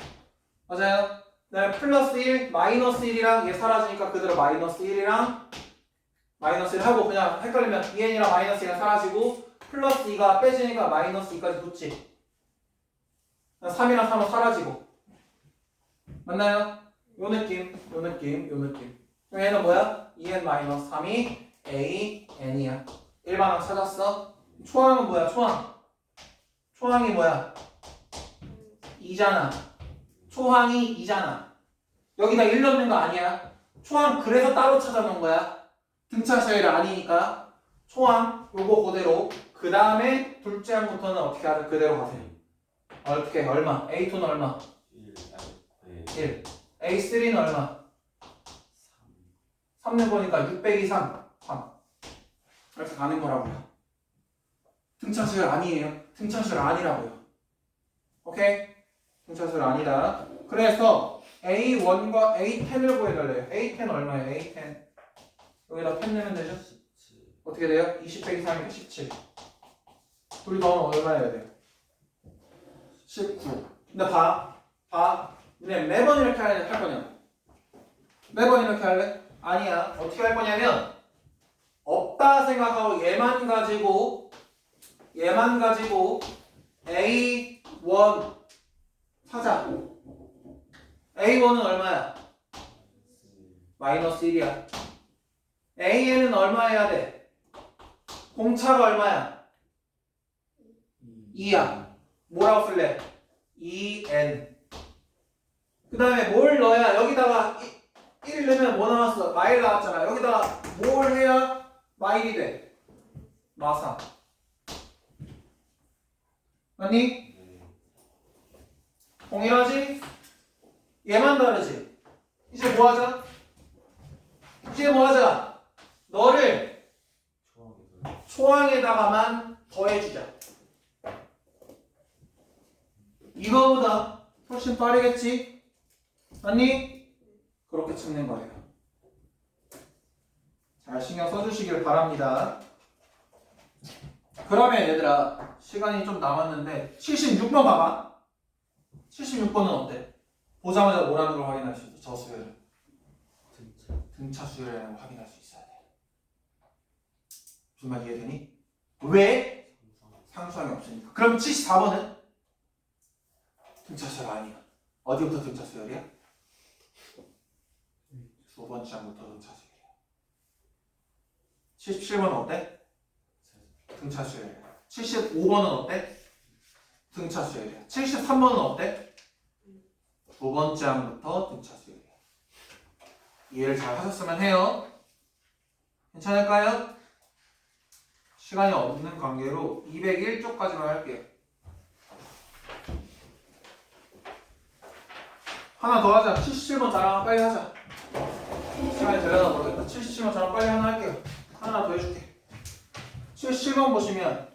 맞아요? 그다음에 플러스 1 마이너스 1이랑 얘 사라지니까 그대로 마이너스 1이랑 마이너스 1 하고 그냥 헷갈리면 2n이랑 마이너스 1이 사라지고 플러스 2가 빼지니까 마이너스 2까지 붙지. 3이랑 3은 사라지고 맞나요? 요 느낌, 요 느낌, 요 느낌. 그럼 얘는 뭐야? 2n-3이 a, n이야. 일반항 찾았어? 초항은 뭐야? 초항. 초항이 뭐야? 2잖아. 초항이 2잖아. 여기다 1 넣는 거 아니야. 초항 그래서 따로 찾아놓은 거야. 등차 수열이 아니니까. 초항 요거 그대로. 그 다음에 둘째 항부터는 어떻게 하든 그대로 가세요. 어떻게? 얼마? A2는 얼마? 1. A3는 얼마? 3는 보니까 6 빼기 3. 3. 이렇게 가는 거라고요. 등차수열 아니에요. 등차수열 아니라고요. 오케이? 등차수열 아니다. 그래서 A1과 A10을 구해달래요. A10 얼마예요? A10. 여기다 10 내면 되죠? 어떻게 돼요? 20 빼기 3이니까 17. 둘이 더하면 얼마여야 돼요? 19. 근데 봐. 그냥 매번 이렇게 할 거냐? 매번 이렇게 할래? 아니야. 어떻게 할 거냐면 없다 생각하고 얘만 가지고 A1 사자. A1은 얼마야? 마이너스 1이야. AN은 얼마여야 돼? 공차가 얼마야? 2야. 뭐라고 쓸래? 2n. 그 다음에 뭘 넣어야 여기다가 1 넣으면 뭐 나왔어? 마일 나왔잖아. 여기다가 뭘 해야 마일이 돼? 마사. 맞니? 동일하지? 얘만 다르지? 이제 뭐 하자? 너를 초항에다가만 더해주자. 이거보다 훨씬 빠르겠지? 맞니? 그렇게 찍는 거예요. 잘 신경 써주시길 바랍니다. 그러면 얘들아 시간이 좀 남았는데 76번 봐봐. 76번은 어때? 보자마자 뭐라는 걸 확인할 수 있어. 저 수열을. 등차 수열이라는 걸 확인할 수 있어야 돼. 무슨 말 이해되니? 왜? 상수항이 없으니까. 그럼 74번은? 등차 수열 아니야. 어디부터 등차 수열이야? 두 번째 항부터 등차 수열이야. 77번은 어때? 등차 수열이야. 75번은 어때? 등차 수열이야. 73번은 어때? 두 번째 항부터 등차 수열이야. 이해를 잘 하셨으면 해요. 괜찮을까요? 시간이 없는 관계로 201쪽까지만 할게요. 하나 더 하자. 77번 자랑 빨리 하자. 시간이 되려나 모르겠다. 77번 자랑 빨리 하나 할게요. 하나 더 해줄게. 77번 보시면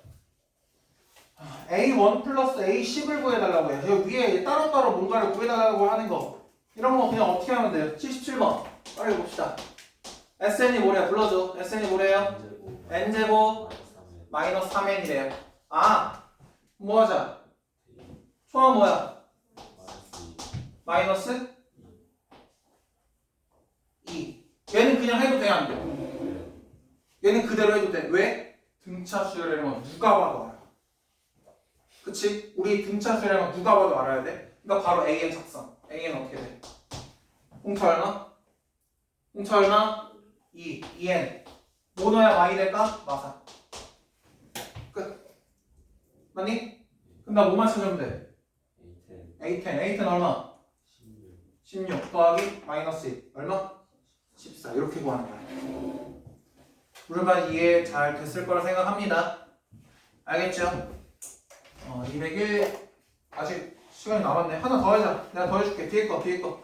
A1 플러스 A10을 구해달라고 해요. 여기 위에 따로따로 뭔가를 구해달라고 하는 거. 이런 거 그냥 어떻게 하면 돼요? 77번 빨리 봅시다. SN이 뭐래요? 불러줘. SN이 뭐래요? N제곱 마이너스 3N이래요. 아! 뭐 하자? 초항 뭐야? 마이너스 2. 얘는 그냥 해도 돼, 안 돼? 얘는 그대로 해도 돼. 왜? 등차 수열이라는 건 누가 봐도 알아. 그치? 우리 등차 수열이라는 건 누가 봐도 알아야 돼? 그러니까 바로 AN 작성. AN 어떻게 돼? 공차 얼마? 공차 얼마? 2n. 뭐 넣어야 많이 될까? 마사. 끝. 맞니? 그럼 나 뭐만 찾으면 돼? A10 얼마? 16 더하기 마이너스 1 얼마? 14 이렇게 구하는 거야. 우리가 이해 잘 됐을 거라 생각합니다. 알겠죠? 201 아직 시간이 남았네. 하나 더 하자. 내가 더 해줄게. 뒤에 거.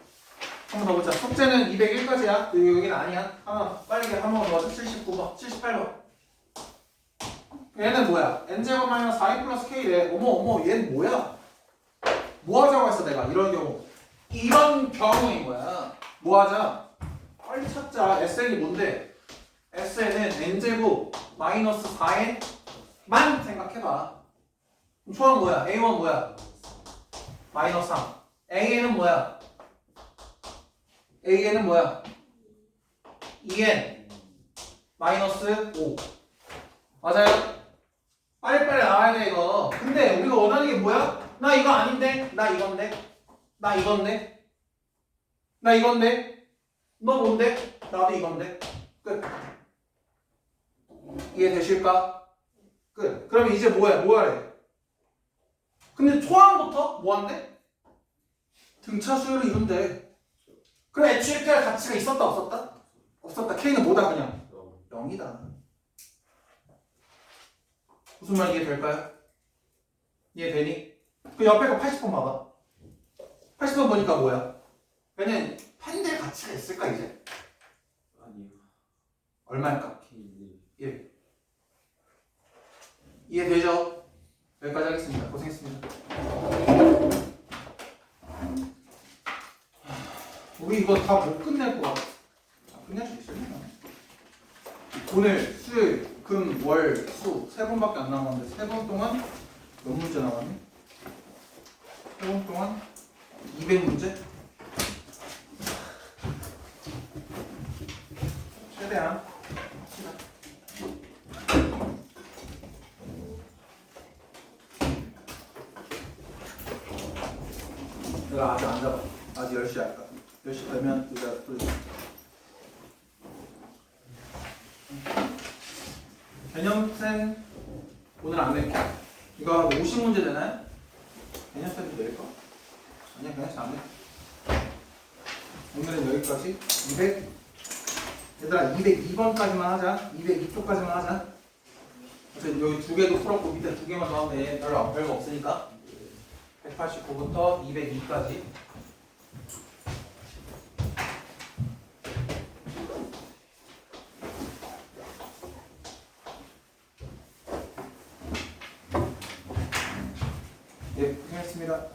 한 번 더 보자. 숙제는 201까지야. 여기는 아니야. 하나 빨리 한 번 더 하자. 79번, 78번. 얘는 뭐야? n제곱 마이너스 4n 플러스 k래. 어머 얘는 뭐야? 뭐 하자고 했어 내가 이런 경우. 이런 경우인 거야. 뭐 하자? 빨리 찾자. SN이 뭔데? SN은 n제곱 마이너스 4n만 생각해봐. 그럼 초항 뭐야? A1 뭐야? 마이너스 3. AN은 뭐야? AN은 뭐야? 2n 마이너스 5. 맞아요? 빨리빨리 나와야 돼 이거. 근데 우리가 원하는 게 뭐야? 나 이거 아닌데? 나 이건데? 나 이건데 너 뭔데? 나도 이건데 끝. 이해되실까? 끝. 그러면 이제 뭐야? 뭐하래? 근데 초항부터 뭐 한대? 등차 수열을 이룬대. 그럼 애초에 이렇게 할 가치가 있었다 없었다? 없었다. K는 뭐다 그냥? 0이다. 무슨 말 이해될까요? 이해되니? 그 옆에 거 80번 봐봐. 80번 보니까 뭐야? 그냥 펜될 가치가 있을까 이제? 아니요. 얼마일까? K는 1. 이해되죠? 여기까지 하겠습니다. 고생했습니다. 우리 이거 다 못 끝낼 것 같아. 끝낼 수 있으려나? 오늘 수요일, 금, 월, 수 3번밖에 안 남았는데 3번 동안 몇 문제 나왔니? 3번 동안 200문제? 최대한 합시다. 내가 아직 안 잡아. 아직 10시 할까? 10시 되면 의자 돌려. 개념생 오늘 안 낼게. 이거 50문제 되나요? 개념생도 낼까? 아니야, 개념생 안 내. 오늘은 여기까지. 200. 얘들아, 202번까지만 하자. 202쪽까지만 하자. 어차피 여기 두 개도 풀었고 밑에 두 개만 더 하면 돼. 별거 없으니까. 189부터 202까지. 예, 고생했습니다.